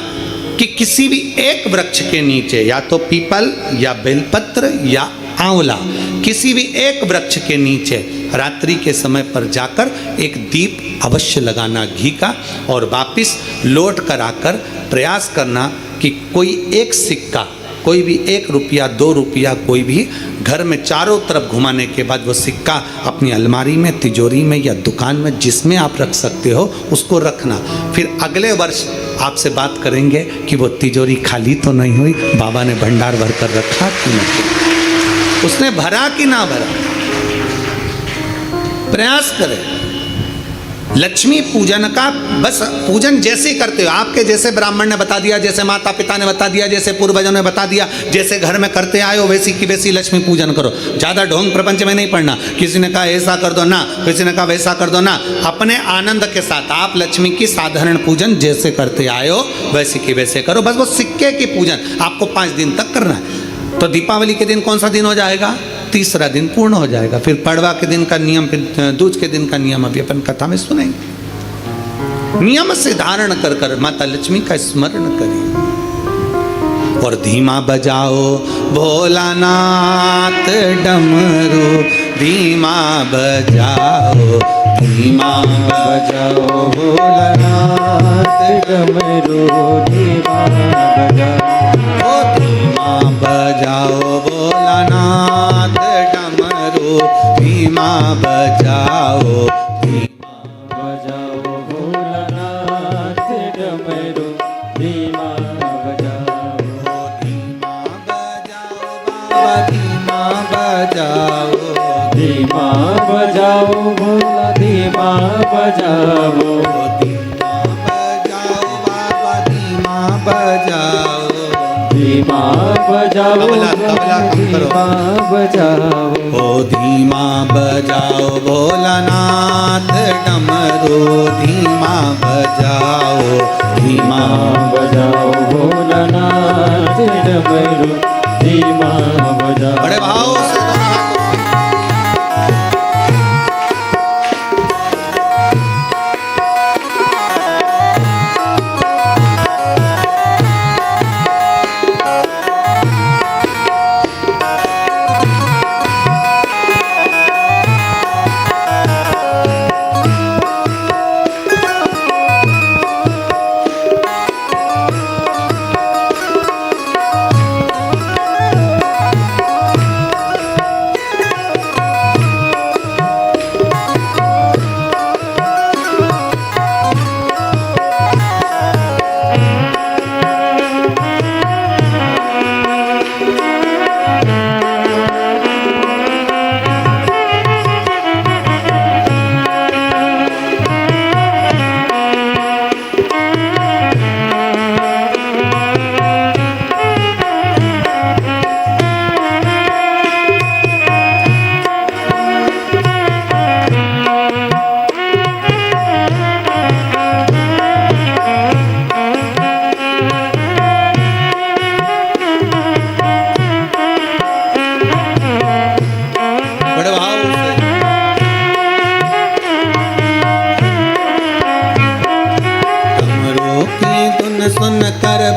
Speaker 1: कि किसी भी एक वृक्ष के नीचे, या तो पीपल या बेलपत्र या आंवला, किसी भी एक वृक्ष के नीचे रात्रि के समय पर जाकर एक दीप अवश्य लगाना घी का, और वापिस लौट कर आकर प्रयास करना कि कोई एक सिक्का, कोई भी 1 रुपया 2 रुपया, कोई भी घर में चारों तरफ घुमाने के बाद वो सिक्का अपनी अलमारी में, तिजोरी में या दुकान में जिसमें आप रख सकते हो उसको रखना। फिर अगले वर्ष आपसे बात करेंगे कि वो तिजोरी खाली तो नहीं हुई, बाबा ने भंडार भर कर रखा कि नहीं, उसने भरा कि ना भरा। प्रयास करें। लक्ष्मी पूजन का बस पूजन जैसे करते हो, आपके जैसे ब्राह्मण ने बता दिया, जैसे माता पिता ने बता दिया, जैसे पूर्वजों ने बता दिया, जैसे घर में करते आए हो वैसी की वैसी लक्ष्मी पूजन करो। ज़्यादा ढोंग प्रपंच में नहीं पड़ना, किसी ने कहा ऐसा कर दो ना, किसी ने कहा वैसा कर दो ना। अपने आनंद के साथ आप लक्ष्मी की साधारण पूजन जैसे करते आए हो वैसी की वैसे करो। बस वो सिक्के की पूजन आपको 5 दिन तक करना है। तो दीपावली के दिन कौन सा दिन हो जाएगा? 3रा दिन पूर्ण हो जाएगा। फिर पड़वा के दिन का नियम, फिर दूज के दिन का नियम अभी अपन कथा में सुनेंगे। नियम से धारण कर कर माता लक्ष्मी का स्मरण करिए। और धीमा बजाओ भोलानाथ डमरू, धीमा बजाओ, धीमा
Speaker 2: बजाओ भोलानाथ डमरू, धीमा बजाओ,
Speaker 1: धीमा बजाओ भोलानाथ डमरू, धीमा बजाओ, धीमा
Speaker 2: बजाओ भोलानाथ डमरू, धीमा बजाओ,
Speaker 1: धीमा बजाओ बाबा, धीमा बजाओ,
Speaker 2: धीमा बजाओ भोला, धीमा बजाओ,
Speaker 1: धीमा बजाओ बाबा, धीमा बजाओ,
Speaker 2: धीमा बजाओ,
Speaker 1: तबला कम करो।
Speaker 2: धीमा बजाओ,
Speaker 1: ओ धीमा बजाओ भोलानाथ डमरू, धीमा बजाओ, धीमा
Speaker 2: बजाओ भोलानाथ डमरू, धीमा बजाओ।
Speaker 1: बड़े भाव से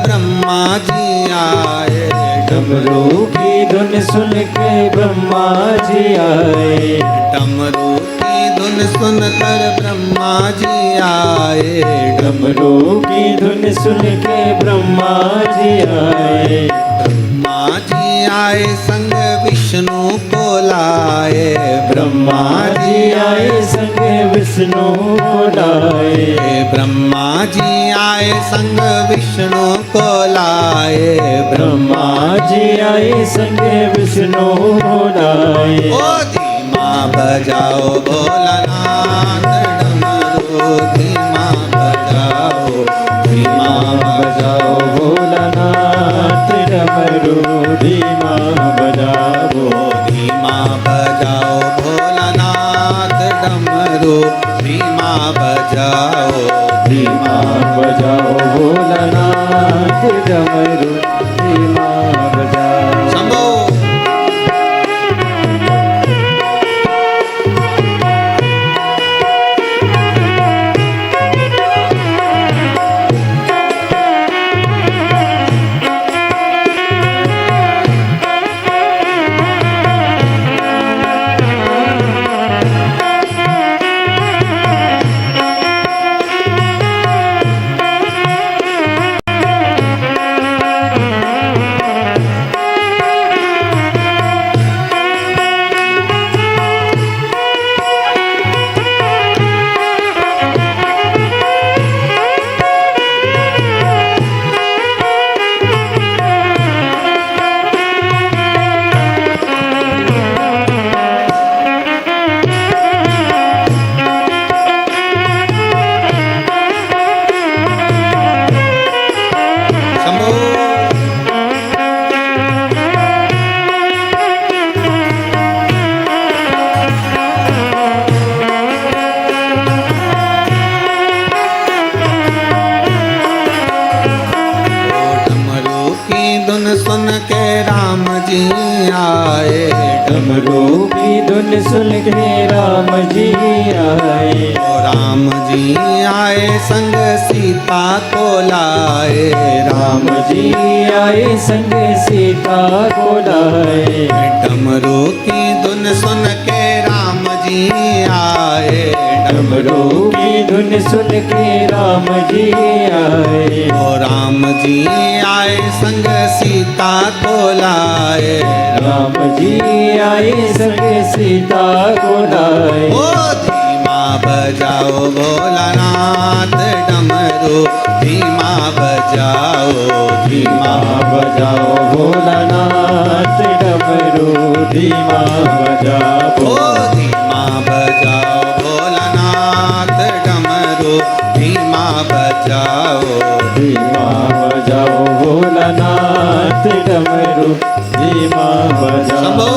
Speaker 1: ब्रह्मा जी आए।
Speaker 2: डमरू की धुन सुन के ब्रह्मा जी आए।
Speaker 1: डमरू की धुन सुनकर ब्रह्मा जी आए।
Speaker 2: डमरू की धुन सुन के ब्रह्मा जी आए।
Speaker 1: ब्रह्मा जी आए संग विष्णु को लाए।
Speaker 2: ब्रह्मा जी आए संग विष्णु को लाए।
Speaker 1: ब्रह्मा जी आए संग विष्णु को लाए।
Speaker 2: ब्रह्मा जी आए संग विष्णु को लाए।
Speaker 1: ओ धीमा बजाओ भोलानाथ डमरू धीमा बजाओ। धीमा
Speaker 2: बजाओ भोलानाथ डमरू धीमा बजाओ।
Speaker 1: धीमा बजाओ भोलानाथ डमरू धीमा बजाओ।
Speaker 2: धीमा बजाओ भोलानाथ डमरू धीमा बजाओ।
Speaker 1: शंभो सुन के राम जी आए।
Speaker 2: डमरू की धुन सुन के राम जी आए।
Speaker 1: ओ राम जी आए संग सीता को लाए।
Speaker 2: राम जी आए संग सीता को लाए।
Speaker 1: डमरू की धुन सुन के राम जी आए।
Speaker 2: डमरू की धुन सुन के राम जी आए।
Speaker 1: ओ राम जी आए संग सीता को लाए।
Speaker 2: राम जी आए संग सीता को लाए।
Speaker 1: ओ धीमा बजाओ भोलानाथ डमरू धीमा बजाओ।
Speaker 2: धीमा बजाओ भोलानाथ डमरू धीमा बजाओ।
Speaker 1: ओ धीमा बजाओ भोलानाथ डमरू धीमा बजाओ।
Speaker 2: धीमा बजाओ भोलानाथ डमरू धीमा बजाओ।
Speaker 1: शंभो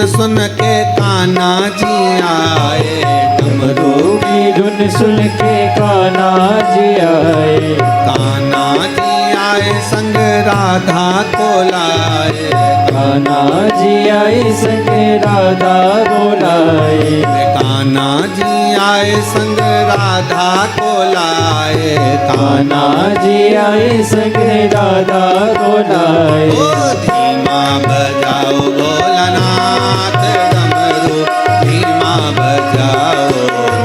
Speaker 1: सुन के कान्हा जी आए।
Speaker 2: डमरू की धुन सुन के कान्हा जी आए।
Speaker 1: कान्हा जी आए संग राधा को लाए।
Speaker 2: कान्हा जी आए संग राधा को लाए।
Speaker 1: कान्हा जी आए संग राधा को लाए।
Speaker 2: कान्हा जी आए संग राधा को लाए।
Speaker 1: ओ धीमा बजाओ भोलानाथ डमरू धीमा बजाओ।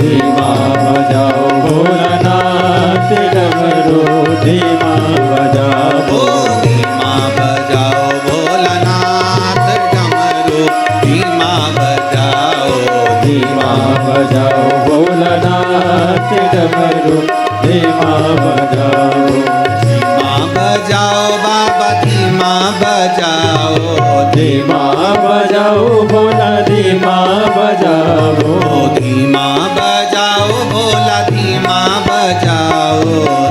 Speaker 2: धीमा बजाओ भोलानाथ डमरू धीमा बजाओ।
Speaker 1: धीमा बजाओ भोलानाथ डमरू धीमा बजाओ।
Speaker 2: धीमा बजाओ भोलानाथ डमरू धीमा बजाओ
Speaker 1: धीमा बजाओ बाबा धीमा बजाओ
Speaker 2: धीमा बजाओ भोला धीमा बजाओ
Speaker 1: धीमा बजाओ भोला धीमा बजाओ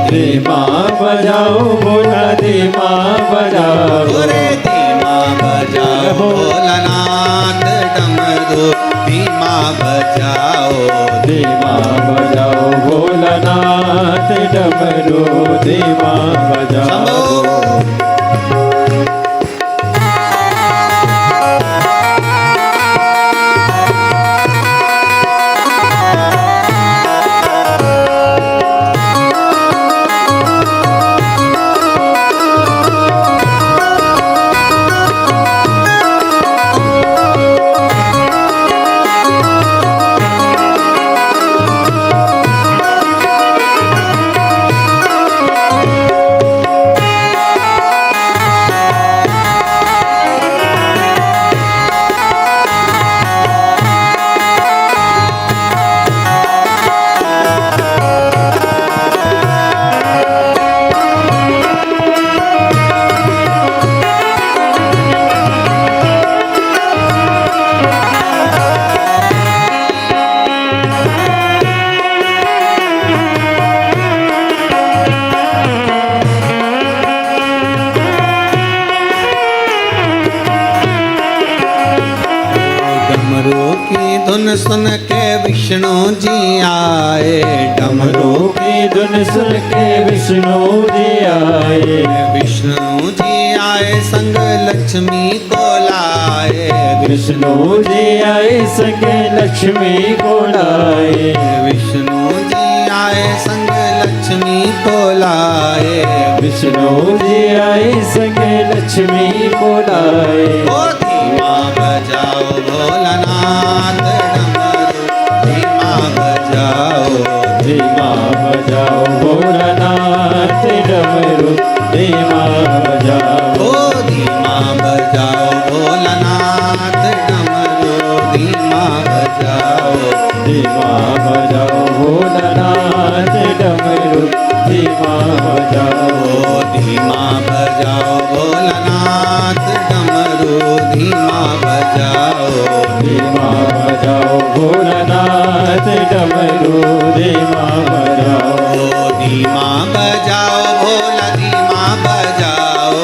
Speaker 2: धीमा बजाओ भोला धीमा बजाओ
Speaker 1: रे धीमा बजाओ भोलानाथ डमरू धीमा बजाओ
Speaker 2: धीमा बजाओ भोलानाथ डमरू धीमा बजाओ
Speaker 1: धुन सुन के विष्णु जी आए
Speaker 2: डमरू की धुन सुन के विष्णु जी आए
Speaker 1: विष्णु जी आए संग लक्ष्मी को लाए
Speaker 2: विष्णु जी आए संग लक्ष्मी को लाए
Speaker 1: विष्णु जी आए संग लक्ष्मी को लाए
Speaker 2: विष्णु जी आए संग लक्ष्मी को लाए
Speaker 1: ओ धीमा बजाओ भोलानाथ डमरू धीमा बजाओ
Speaker 2: धीमा बजाओ भोलानाथ डमरू धीमा बजाओ
Speaker 1: ओ धीमा बजाओ भोलानाथ डमरू धीमा बजाओ
Speaker 2: धीमा बजाओ भोलानाथ डमरू धीमा बजाओ
Speaker 1: ओ धीमा बजाओ भोलानाथ डमरू धीमा बजाओ
Speaker 2: धीमा बजाओ भोलानाथ डमरू धीमा बजाओ
Speaker 1: ओ धीमा बजाओ भोला धीमा बजाओ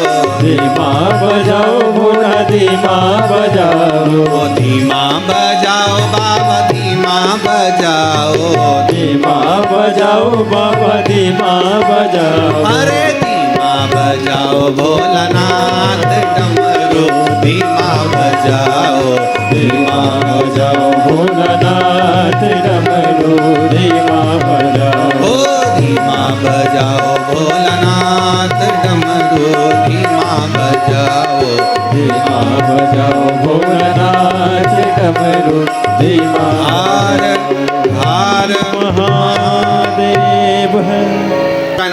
Speaker 2: धीमा बजाओ भोला धीमा बजाओ
Speaker 1: ओ धीमा बजाओ बाबा धीमा बजाओ
Speaker 2: धीमा बजाओ बाबा धीमा बजाओ
Speaker 1: अरे धीमा बजाओ भोलानाथ डमरू धीमा बजाओ
Speaker 2: धीमा बजाओ भोलानाथ डमरू धीमा बजाओ
Speaker 1: ओ धीमा बजाओ भोलानाथ डमरू धीमा बजाओ
Speaker 2: धीमा बजाओ भोलानाथ डमरू धीमा
Speaker 1: हार हार
Speaker 2: महादेव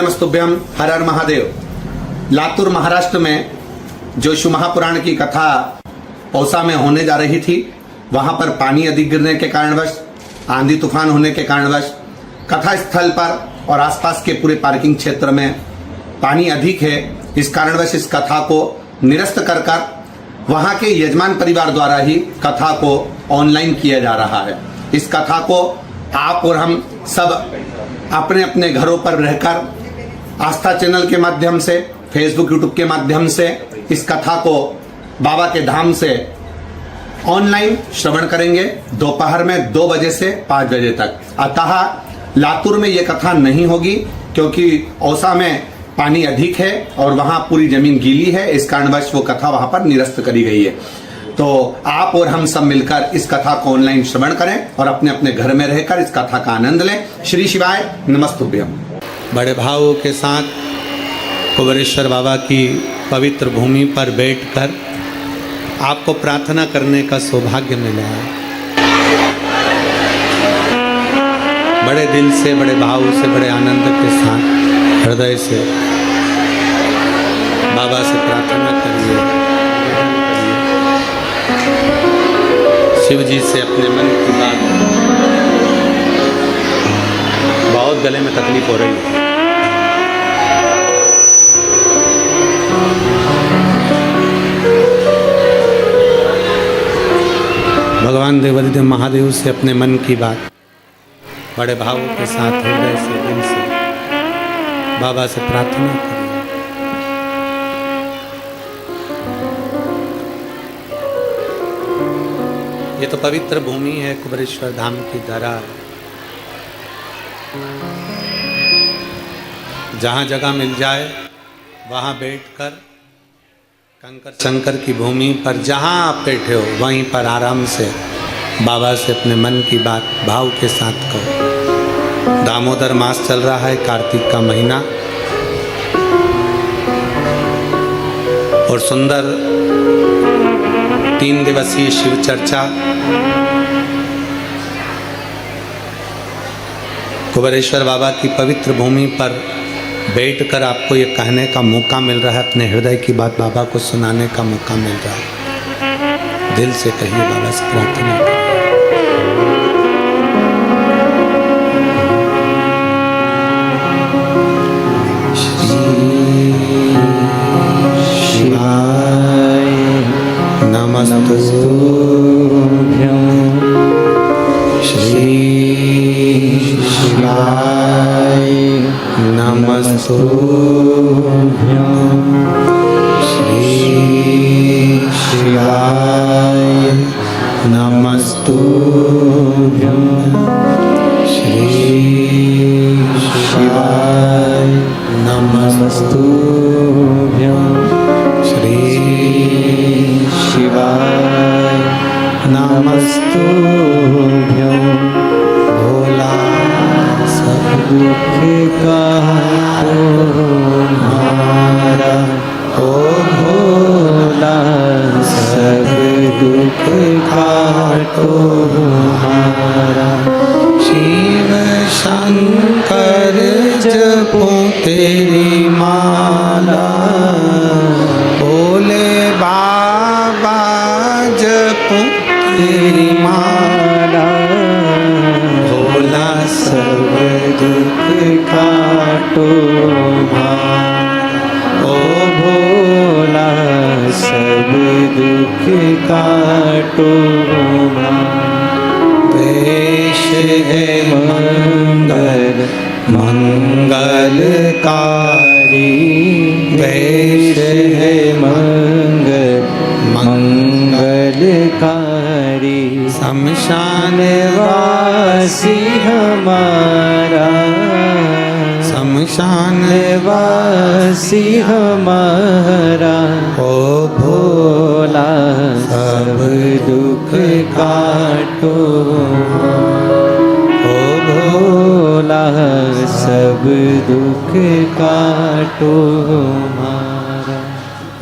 Speaker 1: नमस्तुभ्यम हर हर महादेव। लातूर महाराष्ट्र में जो शिव महापुराण की कथा औसा में होने जा रही थी, वहां पर पानी अधिक गिरने के कारणवश, आंधी तूफान होने के कारणवश कथा स्थल पर और आसपास के पूरे पार्किंग क्षेत्र में पानी अधिक है। इस कारणवश इस कथा को निरस्त कर वहां के यजमान परिवार द्वारा ही कथा को ऑनलाइन किया जा रहा है। इस कथा को आप और हम सब अपने अपने घरों पर रहकर आस्था चैनल के माध्यम से, फेसबुक यूट्यूब के माध्यम से इस कथा को बाबा के धाम से ऑनलाइन श्रवण करेंगे दोपहर में 2 बजे से 5 बजे तक। अतः लातूर में ये कथा नहीं होगी क्योंकि औसा में पानी अधिक है और वहां पूरी जमीन गीली है। इस कारणवश वो कथा वहां पर निरस्त करी गई है। तो आप और हम सब मिलकर इस कथा को ऑनलाइन श्रवण करें और अपने अपने घर में रहकर इस कथा का आनंद लें। श्री शिवाय नमस्तुभ्यम। बड़े भावों के साथ कुबेरेश्वर बाबा की पवित्र भूमि पर बैठकर आपको प्रार्थना करने का सौभाग्य मिला है। बड़े दिल से, बड़े भाव से, बड़े आनंद के साथ हृदय से बाबा से प्रार्थना करिए। शिव जी से अपने मन की बात बहुत गले में तकलीफ हो रही है। भगवान देवादिदेव महादेव से अपने मन की बात बड़े भावों के साथ हृदय से दिल से बाबा से प्रार्थना करें। ये तो पवित्र भूमि है, कुबेरेश्वर धाम की धरा है। जहाँ जगह मिल जाए वहाँ बैठकर कंकर शंकर की भूमि पर जहाँ आप बैठे हो वहीं पर आराम से बाबा से अपने मन की बात भाव के साथ करो। दामोदर मास चल रहा है, कार्तिक का महीना, और सुंदर 3 दिवसीय शिव चर्चा कुबेरेश्वर बाबा की पवित्र भूमि पर बैठकर आपको ये कहने का मौका मिल रहा है, अपने हृदय की बात बाबा को सुनाने का मौका मिल रहा है। दिल से कहिए, बाबा से प्रार्थना करिए।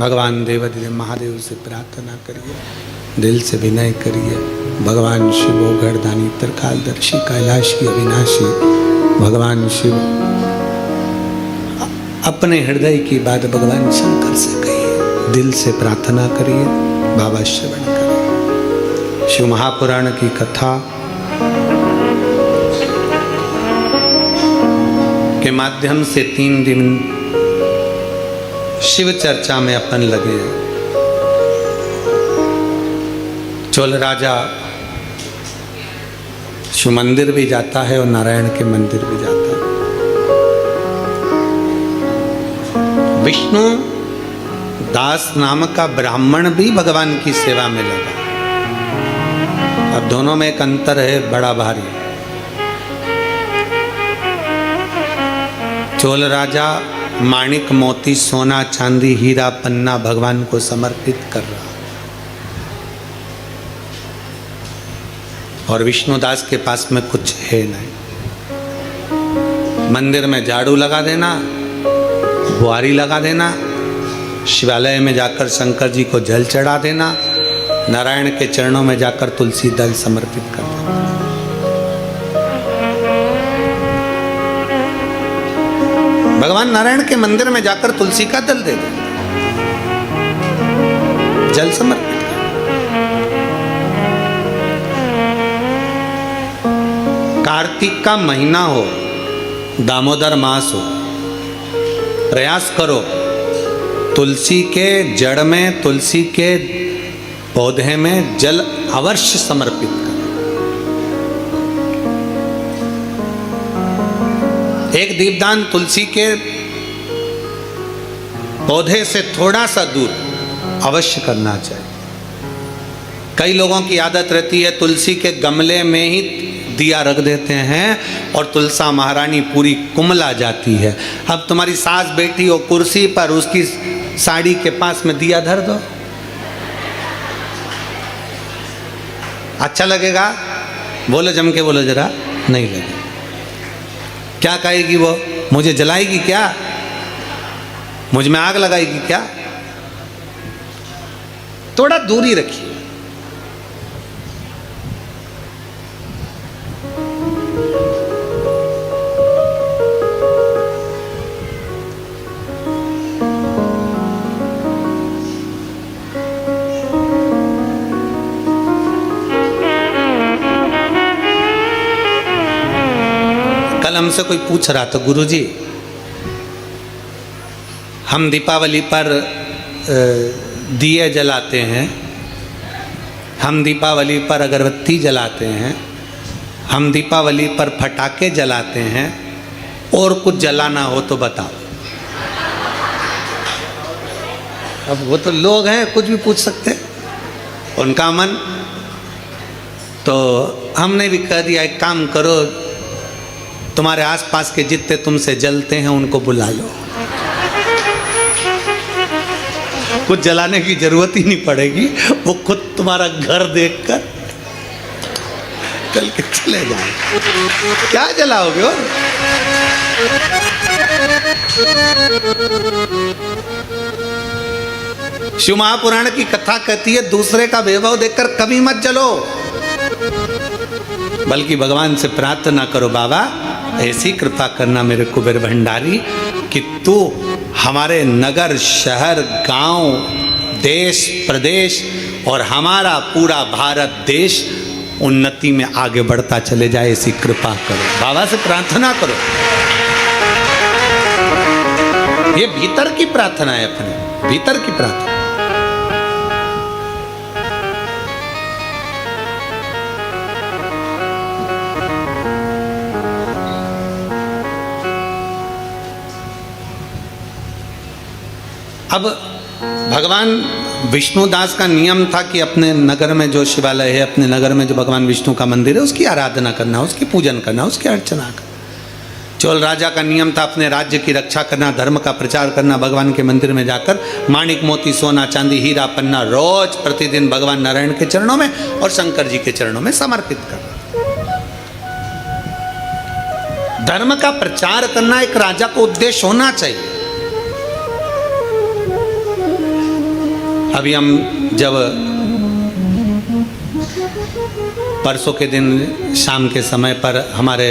Speaker 1: भगवान देवादिदेव महादेव से प्रार्थना करिए, दिल से विनय करिए। भगवान शिव गर्दानी त्रिकालदर्शी कैलाशी अविनाशी भगवान शिव अपने हृदय की बात भगवान शंकर से कहिए, दिल से प्रार्थना करिए, बाबा श्रवण करिए। शिव महापुराण की कथा के माध्यम से 3 दिन शिव चर्चा में अपन लगे हैं। चोल राजा शिव मंदिर भी जाता है और नारायण के मंदिर भी जाता है। विष्णु दास नाम का ब्राह्मण भी भगवान की सेवा में लगा। अब दोनों में एक अंतर है बड़ा भारी। चोल राजा माणिक मोती सोना चांदी हीरा पन्ना भगवान को समर्पित कर रहा, और विष्णुदास के पास में कुछ है नहीं। मंदिर में झाड़ू लगा देना, बुआरी लगा देना, शिवालय में जाकर शंकर जी को जल चढ़ा देना, नारायण के चरणों में जाकर तुलसी दल समर्पित कर देना। भगवान नारायण के मंदिर में जाकर तुलसी का दल दे दो, जल समर्पित कर। कार्तिक का महीना हो, दामोदर मास हो, प्रयास करो तुलसी के जड़ में, तुलसी के पौधे में जल अवश्य समर्पित करो। एक दीपदान तुलसी के पौधे से थोड़ा सा दूर अवश्य करना चाहिए। कई लोगों की आदत रहती है तुलसी के गमले में ही दिया रख देते हैं और तुलसा महारानी पूरी कुमला जाती है। अब तुम्हारी सास बैठी हो कुर्सी पर, उसकी साड़ी के पास में दिया धर दो, अच्छा लगेगा? बोलो जम के बोलो जरा, नहीं लगेगा। क्या कहेगी वो? मुझे जलाएगी क्या? मुझ में आग लगाएगी क्या? थोड़ा दूरी रखिए। हमसे कोई पूछ रहा था, गुरुजी हम दीपावली पर दिए जलाते हैं, हम दीपावली पर अगरबत्ती जलाते हैं, हम दीपावली पर पटाखे जलाते हैं, और कुछ जलाना हो तो बताओ। अब वो तो लोग हैं, कुछ भी पूछ सकते हैं, उनका मन। तो हमने भी कह दिया एक काम करो, तुम्हारे आसपास के जितने तुमसे जलते हैं उनको बुला लो, कुछ जलाने की जरूरत ही नहीं पड़ेगी, वो खुद तुम्हारा घर देखकर चल के चले जाए। क्या जलाओगे? और शिव महापुराण की कथा कहती है दूसरे का वैभव देखकर कभी मत जलो, बल्कि भगवान से प्रार्थना करो, बाबा ऐसी कृपा करना मेरे कुबेर भंडारी कि तू हमारे नगर, शहर, गांव, देश, प्रदेश और हमारा पूरा भारत देश उन्नति में आगे बढ़ता चले जाए, ऐसी कृपा करो। बाबा से प्रार्थना करो। ये भीतर की प्रार्थना है, अपने भीतर की प्रार्थना। अब भगवान विष्णुदास का नियम था कि अपने नगर में जो शिवालय है, अपने नगर में जो भगवान विष्णु का मंदिर है, उसकी आराधना करना, उसकी पूजन करना, उसकी अर्चना करना। चोल राजा का नियम था अपने राज्य की रक्षा करना, धर्म का प्रचार करना, भगवान के मंदिर में जाकर माणिक मोती सोना चांदी हीरा पन्ना रोज प्रतिदिन भगवान नारायण के चरणों में और शंकर जी के चरणों में समर्पित करना। धर्म का प्रचार करना एक राजा को उद्देश्य होना चाहिए। अभी हम जब परसों के दिन शाम के समय पर हमारे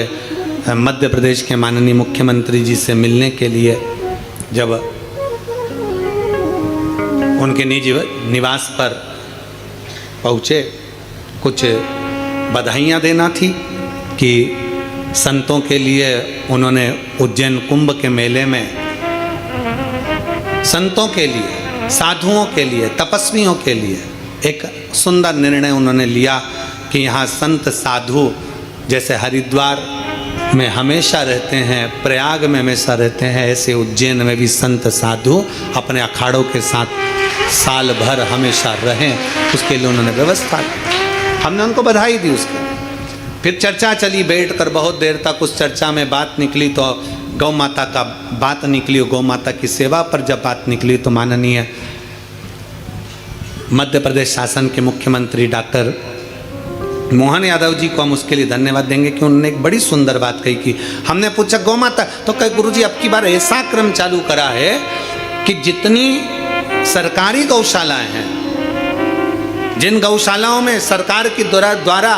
Speaker 1: मध्य प्रदेश के माननीय मुख्यमंत्री जी से मिलने के लिए जब उनके निजी निवास पर पहुँचे, कुछ बधाइयाँ देना थी कि संतों के लिए उन्होंने उज्जैन कुंभ के मेले में संतों के लिए, साधुओं के लिए, तपस्वियों के लिए एक सुंदर निर्णय उन्होंने लिया कि यहाँ संत साधु जैसे हरिद्वार में हमेशा रहते हैं, प्रयाग में हमेशा रहते हैं, ऐसे उज्जैन में भी संत साधु अपने अखाड़ों के साथ साल भर हमेशा रहें, उसके लिए उन्होंने व्यवस्था की। हमने उनको बधाई दी। उसके फिर चर्चा चली, बैठकर बहुत देर तक उस चर्चा में बात निकली तो गौ माता का बात निकली, गौ माता की सेवा पर जब बात निकली तो माननीय मध्य प्रदेश शासन के मुख्यमंत्री डॉक्टर मोहन यादव जी को हम उसके लिए धन्यवाद देंगे कि उन्होंने एक बड़ी सुंदर बात कही कि हमने पूछा गौ माता, तो कहे गुरुजी अब की बार ऐसा क्रम चालू करा है कि जितनी सरकारी गौशालाएं हैं, जिन गौशालाओं में सरकार के द्वारा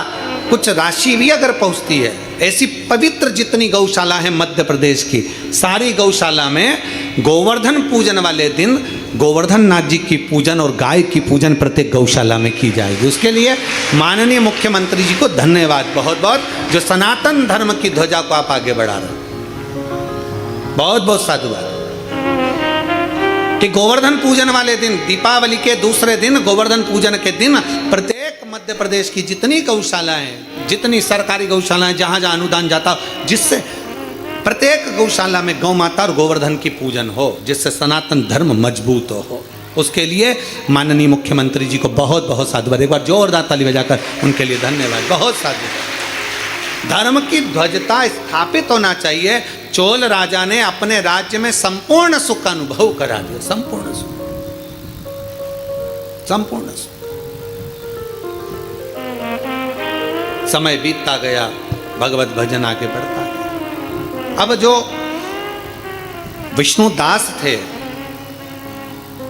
Speaker 1: कुछ राशि भी अगर पहुंचती है, ऐसी पवित्र जितनी गौशाला है मध्य प्रदेश की, सारी गौशाला में गोवर्धन पूजन वाले दिन गोवर्धन नाथ जी की पूजन और गाय की पूजन प्रत्येक गौशाला में की जाएगी। उसके लिए माननीय मुख्यमंत्री जी को धन्यवाद बहुत बहुत, जो सनातन धर्म की ध्वजा को आप आगे बढ़ा रहे हैं। बहुत बहुत साधुवाद कि गोवर्धन पूजन वाले दिन, दीपावली के दूसरे दिन, गोवर्धन पूजन के दिन प्रत्येक मध्य प्रदेश की जितनी गौशालाएं, जितनी सरकारी गौशालाएं, जहां जहां अनुदान जाता, जिससे प्रत्येक गौशाला में गौ माता और गोवर्धन की पूजन हो, जिससे सनातन धर्म मजबूत हो, उसके लिए माननीय मुख्यमंत्री जी को बहुत बहुत साधुवाद। एक बार जोरदार ताली बजाकर उनके लिए धन्यवाद, बहुत साधुवाद। धर्म की ध्वजता स्थापित होना चाहिए। चोल राजा ने अपने राज्य में संपूर्ण सुख का अनुभव करा दिया, संपूर्ण सुख, संपूर्ण सुख। समय बीतता गया, भगवत भजन आगे बढ़ता गया। अब जो विष्णुदास थे,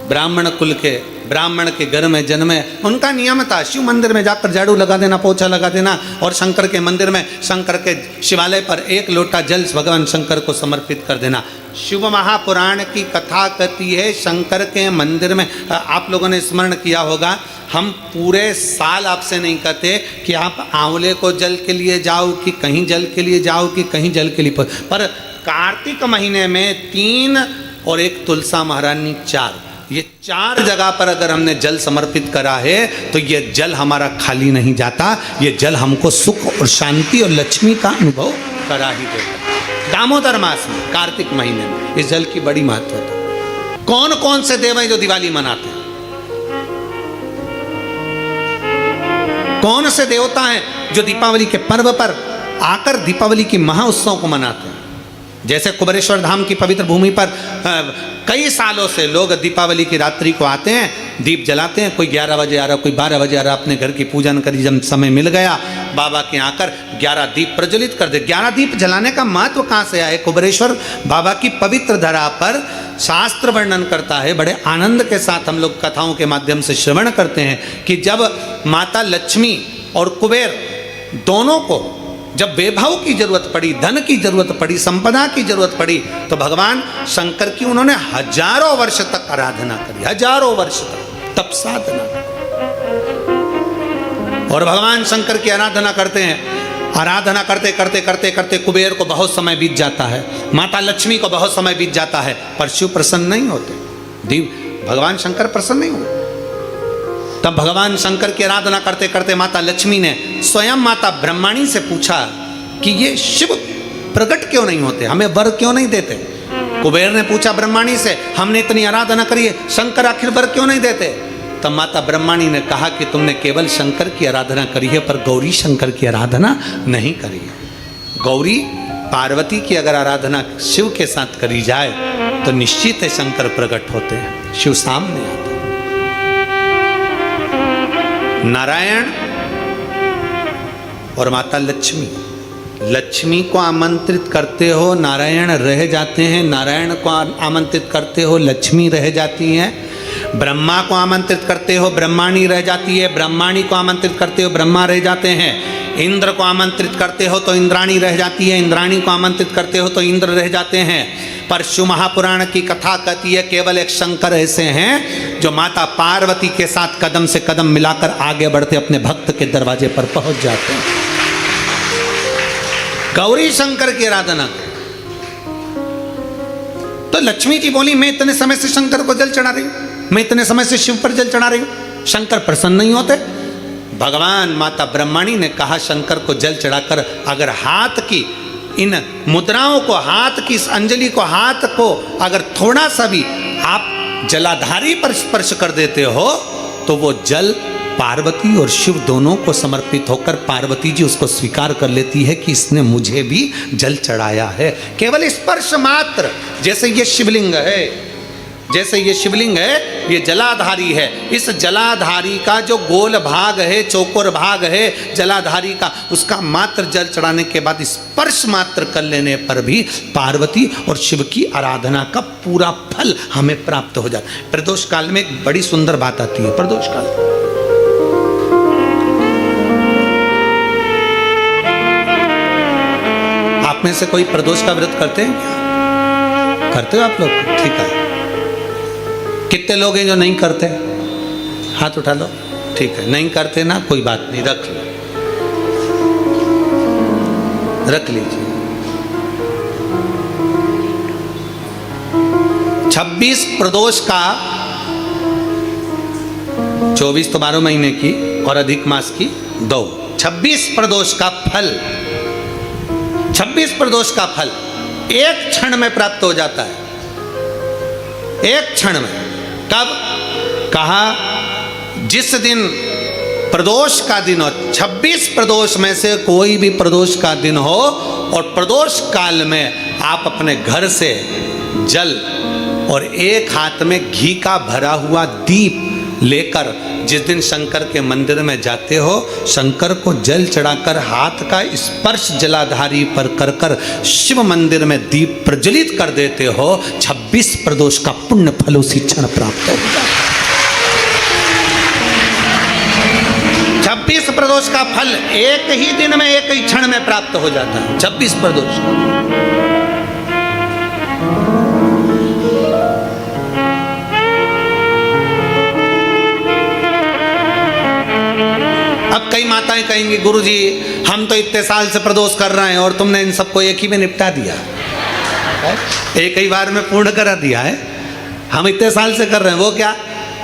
Speaker 1: ब्राह्मण कुल के, ब्राह्मण के घर में जन्मे, उनका नियम था शिव मंदिर में जाकर झाड़ू लगा देना, पोछा लगा देना, और शंकर के मंदिर में, शंकर के शिवालय पर एक लोटा जल भगवान शंकर को समर्पित कर देना। शिव महापुराण की कथा कहती है शंकर के मंदिर में, आप लोगों ने स्मरण किया होगा, हम पूरे साल आपसे नहीं कहते कि आप आंवले को जल के लिए जाओ, कि कहीं जल के लिए जाओ, कि कहीं जल के लिए, पर कार्तिक महीने में 3 और एक तुलसा महारानी 4, ये 4 जगह पर अगर हमने जल समर्पित करा है तो ये जल हमारा खाली नहीं जाता, ये जल हमको सुख और शांति और लक्ष्मी का अनुभव करा ही देता। दामोदर मास में, कार्तिक महीने में इस जल की बड़ी महत्वता है। कौन कौन से देव हैं जो दिवाली मनाते हैं? कौन से देवता हैं जो दीपावली के पर्व पर आकर दीपावली की महाउत्सव को मनाते हैं? जैसे कुबेरेश्वर धाम की पवित्र भूमि पर कई सालों से लोग दीपावली की रात्रि को आते हैं, दीप जलाते हैं, कोई 11 बजे आ रहा, कोई 12 बजे आ रहा, अपने घर की पूजन करी, जब समय मिल गया बाबा के आकर 11 दीप प्रज्वलित कर दे। 11 दीप जलाने का महत्व कहाँ से आए? कुबेरेश्वर बाबा की पवित्र धरा पर शास्त्र वर्णन करता है, बड़े आनंद के साथ हम लोग कथाओं के माध्यम से श्रवण करते हैं कि जब माता लक्ष्मी और कुबेर दोनों को जब वैभव की जरूरत पड़ी, धन की जरूरत पड़ी, संपदा की जरूरत पड़ी, तो भगवान शंकर की उन्होंने हजारों वर्ष तक आराधना करी, हजारों वर्ष तक तप साधना। और भगवान शंकर की आराधना करते हैं, आराधना करते करते करते करते कुबेर को बहुत समय बीत जाता है, माता लक्ष्मी को बहुत समय बीत जाता है, पर शिव प्रसन्न नहीं होते, भगवान शंकर प्रसन्न नहीं होते। तब भगवान शंकर की आराधना करते करते माता लक्ष्मी ने स्वयं माता ब्रह्माणी से पूछा कि ये शिव प्रकट क्यों नहीं होते, हमें वर क्यों नहीं देते? कुबेर ने पूछा ब्रह्माणी से, हमने इतनी आराधना करी है, शंकर आखिर वर क्यों नहीं देते? तब माता ब्रह्माणी ने कहा कि तुमने केवल शंकर की आराधना करी है, पर गौरी शंकर की आराधना नहीं करी है। गौरी पार्वती की अगर आराधना शिव के साथ करी जाए तो निश्चित है शंकर प्रकट होते हैं, शिव सामने आते हैं। नारायण और माता लक्ष्मी, लक्ष्मी को आमंत्रित करते हो नारायण रह जाते हैं, नारायण को आमंत्रित करते हो लक्ष्मी रह जाती हैं, ब्रह्मा को आमंत्रित करते हो ब्रह्माणी रह जाती है, ब्रह्माणी को आमंत्रित करते हो ब्रह्मा रह जाते हैं, इंद्र को आमंत्रित करते हो तो इंद्राणी रह जाती है, इंद्राणी को आमंत्रित करते हो तो इंद्र रह जाते हैं। पर शिव महापुराण की कथा कहती है केवल एक शंकर ऐसे हैं जो माता पार्वती के साथ कदम से कदम मिलाकर आगे बढ़ते अपने भक्त के दरवाजे पर पहुंच जाते हैं। गौरी शंकर की आराधना। तो लक्ष्मी जी बोली मैं इतने समय से शंकर को जल चढ़ा रही हूं, मैं इतने समय से शिव पर जल चढ़ा रही हूं, शंकर प्रसन्न नहीं होते? भगवान माता ब्रह्माणी ने कहा शंकर को जल चढ़ाकर अगर हाथ की इन मुद्राओं को, हाथ की इस अंजलि को, हाथ को अगर थोड़ा सा भी आप जलाधारी पर स्पर्श कर देते हो तो वो जल पार्वती और शिव दोनों को समर्पित होकर पार्वती जी उसको स्वीकार कर लेती है कि इसने मुझे भी जल चढ़ाया है। केवल स्पर्श मात्र, जैसे ये शिवलिंग है, जैसे ये शिवलिंग है, ये जलाधारी है, इस जलाधारी का जो गोल भाग है, चौकोर भाग है जलाधारी का, उसका मात्र जल चढ़ाने के बाद स्पर्श मात्र कर लेने पर भी पार्वती और शिव की आराधना का पूरा फल हमें प्राप्त हो जाता है। प्रदोष काल में एक बड़ी सुंदर बात आती है। प्रदोष काल आप में से कोई प्रदोष का व्रत करते हैं? करते हो आप लोग? ठीक है। कितने लोग हैं जो नहीं करते? हाथ उठा लो। ठीक है, नहीं करते ना, कोई बात नहीं, रख लो, रख लीजिए। 26 प्रदोष का, 24 तो 12 महीने की और अधिक मास की 2, 26 प्रदोष का फल, 26 प्रदोष का फल एक क्षण में प्राप्त हो जाता है, एक क्षण में। कब? कहा जिस दिन प्रदोष का दिन हो, 26 प्रदोष में से कोई भी प्रदोष का दिन हो और प्रदोष काल में आप अपने घर से जल और एक हाथ में घी का भरा हुआ दीप लेकर जिस दिन शंकर के मंदिर में जाते हो, शंकर को जल चढ़ाकर हाथ का स्पर्श जलाधारी पर कर कर शिव मंदिर में दीप प्रज्वलित कर देते हो, 26 प्रदोष का पुण्य फल उसी क्षण प्राप्त हो जाता है। 26 प्रदोष का फल एक ही दिन में, एक ही क्षण में प्राप्त हो जाता है। 26 प्रदोष का। अब कई माताएं कहेंगी गुरुजी हम तो इतने साल से प्रदोष कर रहे हैं और तुमने इन सबको एक ही में निपटा दिया, एक ही बार में पूर्ण करा दिया है। हम इतने साल से कर रहे हैं, वो क्या?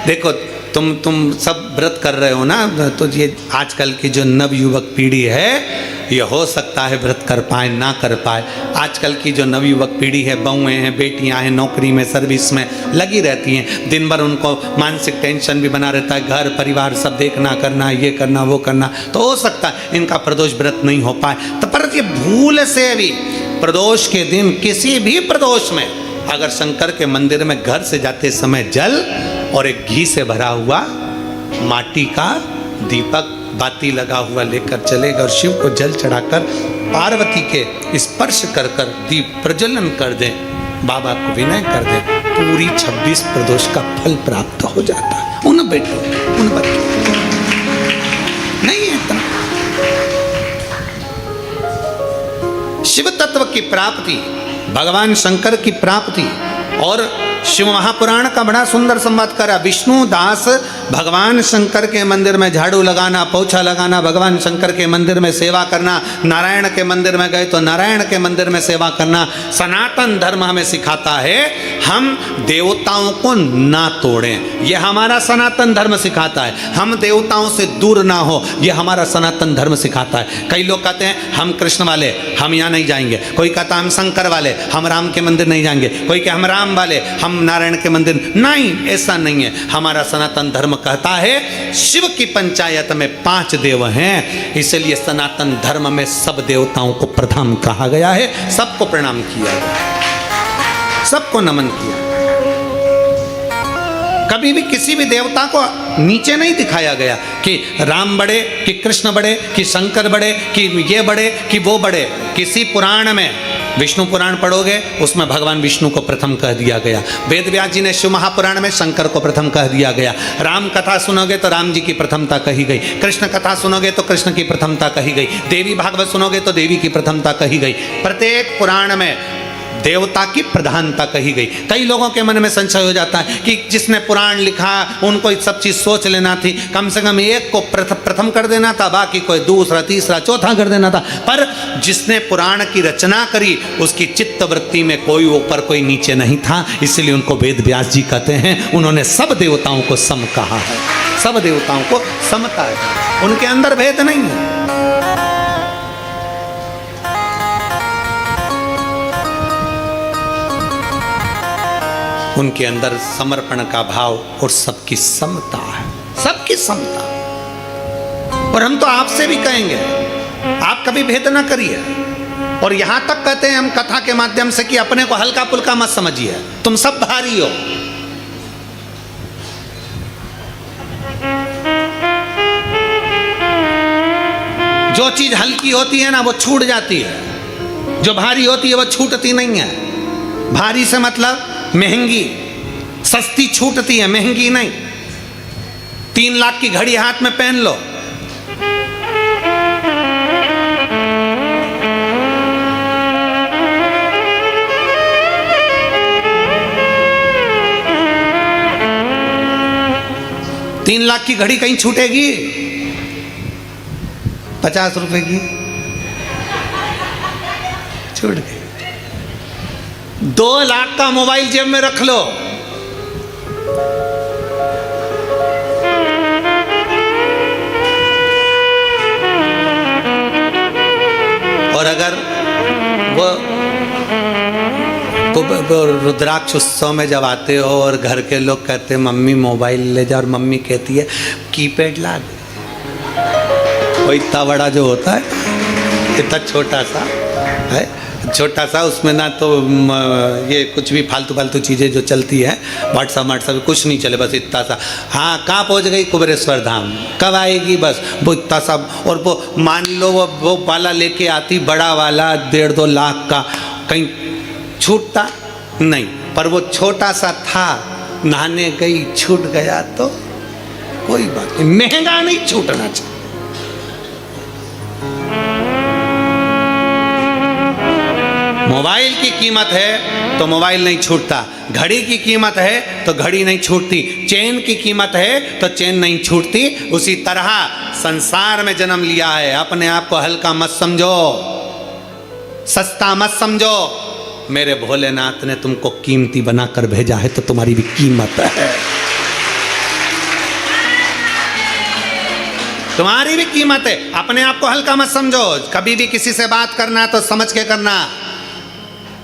Speaker 1: देखो तुम सब व्रत कर रहे हो ना, तो ये आजकल की जो नवयुवक पीढ़ी है ये हो सकता है व्रत कर पाए ना कर पाए। आजकल की जो नवयुवक पीढ़ी है, बहुएं हैं, बेटियां हैं, नौकरी में सर्विस में लगी रहती हैं, दिन भर उनको मानसिक टेंशन भी बना रहता है, घर परिवार सब देखना करना, ये करना वो करना, तो हो सकता है इनका प्रदोष व्रत नहीं हो पाए। तो पर ये भूल से भी प्रदोष के दिन किसी भी प्रदोष में अगर शंकर के मंदिर में घर से जाते समय जल और एक घी से भरा हुआ माटी का दीपक बाती लगा हुआ लेकर चलेगा और शिव को जल चढ़ाकर पार्वती के स्पर्श कर कर दीप प्रज्वलन कर दें, बाबा को विनय कर दें, पूरी 26 प्रदोष का फल प्राप्त हो जाता है। उन बेटों उन बच्चों नहीं है इतना। शिव तत्व की प्राप्ति, भगवान शंकर की प्राप्ति, और शिव महापुराण का बड़ा सुंदर संवाद करा। विष्णु दास भगवान शंकर के मंदिर में झाड़ू लगाना, पोछा लगाना, भगवान शंकर के मंदिर में सेवा करना, नारायण के मंदिर में गए तो नारायण के मंदिर में सेवा करना, सनातन धर्म हमें सिखाता है हम देवताओं को ना तोड़ें। यह हमारा सनातन धर्म सिखाता है। हम देवताओं से दूर ना हो, यह हमारा सनातन धर्म सिखाता है। कई लोग कहते हैं हम कृष्ण वाले हम यहाँ नहीं जाएंगे, कोई कहता हम शंकर वाले हम राम के मंदिर नहीं जाएंगे, कोई कहता हम राम वाले हम नारायण के मंदिर। नहीं, ऐसा नहीं है। हमारा सनातन धर्म कहता है शिव की पंचायत में 5 देव हैं, इसलिए सनातन धर्म में सब देवताओं को प्रधान कहा गया है, सबको प्रणाम किया गया, सबको नमन किया। कभी भी किसी भी देवता को नीचे नहीं दिखाया गया कि राम बड़े, कि कृष्ण बड़े, कि शंकर बड़े, कि ये बड़े, कि वो बड़े। किसी पुराण में, विष्णु पुराण पढ़ोगे उसमें भगवान विष्णु को प्रथम कह दिया गया, वेद व्यास जी ने शिव महापुराण में शंकर को प्रथम कह दिया गया, राम कथा सुनोगे तो राम जी की प्रथमता कही गई, कृष्ण कथा सुनोगे तो कृष्ण की प्रथमता कही गई, देवी भागवत सुनोगे तो देवी की प्रथमता कही गई। प्रत्येक पुराण में देवता की प्रधानता कही गई। कई लोगों के मन में संशय हो जाता है कि जिसने पुराण लिखा उनको सब चीज सोच लेना थी, कम से कम एक को प्रथम कर देना था, बाकी कोई दूसरा तीसरा चौथा कर देना था। पर जिसने पुराण की रचना करी उसकी चित्त वृत्ति में कोई ऊपर कोई नीचे नहीं था, इसलिए उनको वेद व्यास जी कहते हैं उन्होंने सब देवताओं को सम कहा है, सब देवताओं को समता है, उनके अंदर भेद नहीं है। उनके अंदर समर्पण का भाव और सबकी समता है, सबकी समता। और हम तो आपसे भी कहेंगे आप कभी भेद ना करिए। और यहां तक कहते हैं हम कथा के माध्यम से कि अपने को हल्का पुल्का मत समझिए, तुम सब भारी हो। जो चीज हल्की होती है ना वो छूट जाती है, जो भारी होती है वो छूटती नहीं है। भारी से मतलब महंगी, सस्ती छूटती है, महंगी नहीं। 3 लाख की घड़ी हाथ में पहन लो, तीन लाख की घड़ी कहीं छूटेगी? 50 रुपए की छूट गई। 2 लाख का मोबाइल जेब में रख लो, और अगर वो रुद्राक्ष उत्सव में जब आते हो और घर के लोग कहते हैं मम्मी मोबाइल ले जा, और मम्मी कहती है कीपैड ला दे, वो इतना बड़ा जो होता है, इतना छोटा सा है, छोटा सा, उसमें ना तो ये कुछ भी फालतू फालतू चीज़ें जो चलती है, व्हाट्सअप कुछ नहीं चले, बस इतना सा। हाँ, कहाँ पहुँच गई कुबेरेश्वर धाम, कब आएगी, बस वो इतना सा। और वो मान लो वो वाला लेके आती, बड़ा वाला 1.5-2 लाख का, कहीं छूटता नहीं, पर वो छोटा सा था, नहाने गई छूट गया तो कोई बात नहीं, महंगा नहीं छूटना चाहिए। मोबाइल की कीमत है तो मोबाइल नहीं छूटता, घड़ी की कीमत है तो घड़ी नहीं छूटती, चेन की कीमत है तो चेन नहीं छूटती। उसी तरह संसार में जन्म लिया है, अपने आप को हल्का मत समझो, सस्ता मत समझो। मेरे भोलेनाथ ने तुमको कीमती बनाकर भेजा है तो तुम्हारी भी कीमत है, तुम्हारी भी कीमत है। अपने आप को हल्का मत समझो, कभी भी किसी से बात करना तो समझ के करना,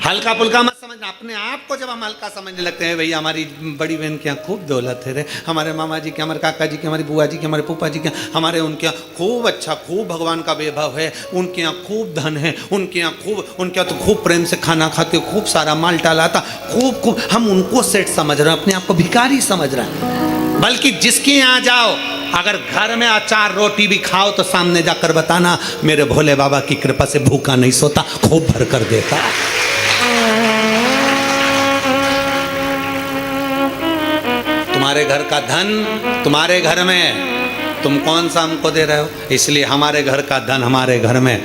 Speaker 1: हल्का पुल्का मत समझना। अपने आप को जब हम हल्का समझने लगते हैं, भैया हमारी बड़ी बहन के यहाँ खूब दौलत है रे, हमारे मामा जी के, हमारे काका जी के, हमारी बुआ जी के, हमारे फूफा जी के, हमारे उनके यहाँ खूब अच्छा, खूब भगवान का वैभव है, उनके यहाँ खूब धन है, उनके यहाँ खूब, उनके यहाँ तो खूब प्रेम से खाना खाते, खूब सारा माल टालाता, खूब हम उनको सेठ समझ रहे हैं, अपने आप को भिखारी समझ रहे हैं। बल्कि जिसके यहाँ जाओ, अगर घर में अचार रोटी भी खाओ तो सामने जाकर बताना मेरे भोले बाबा की कृपा से भूखा नहीं सोता, खूब भर कर देता। तुम्हारे घर का धन तुम्हारे घर में, तुम कौन सा हमको दे रहे हो? इसलिए हमारे घर का धन हमारे घर में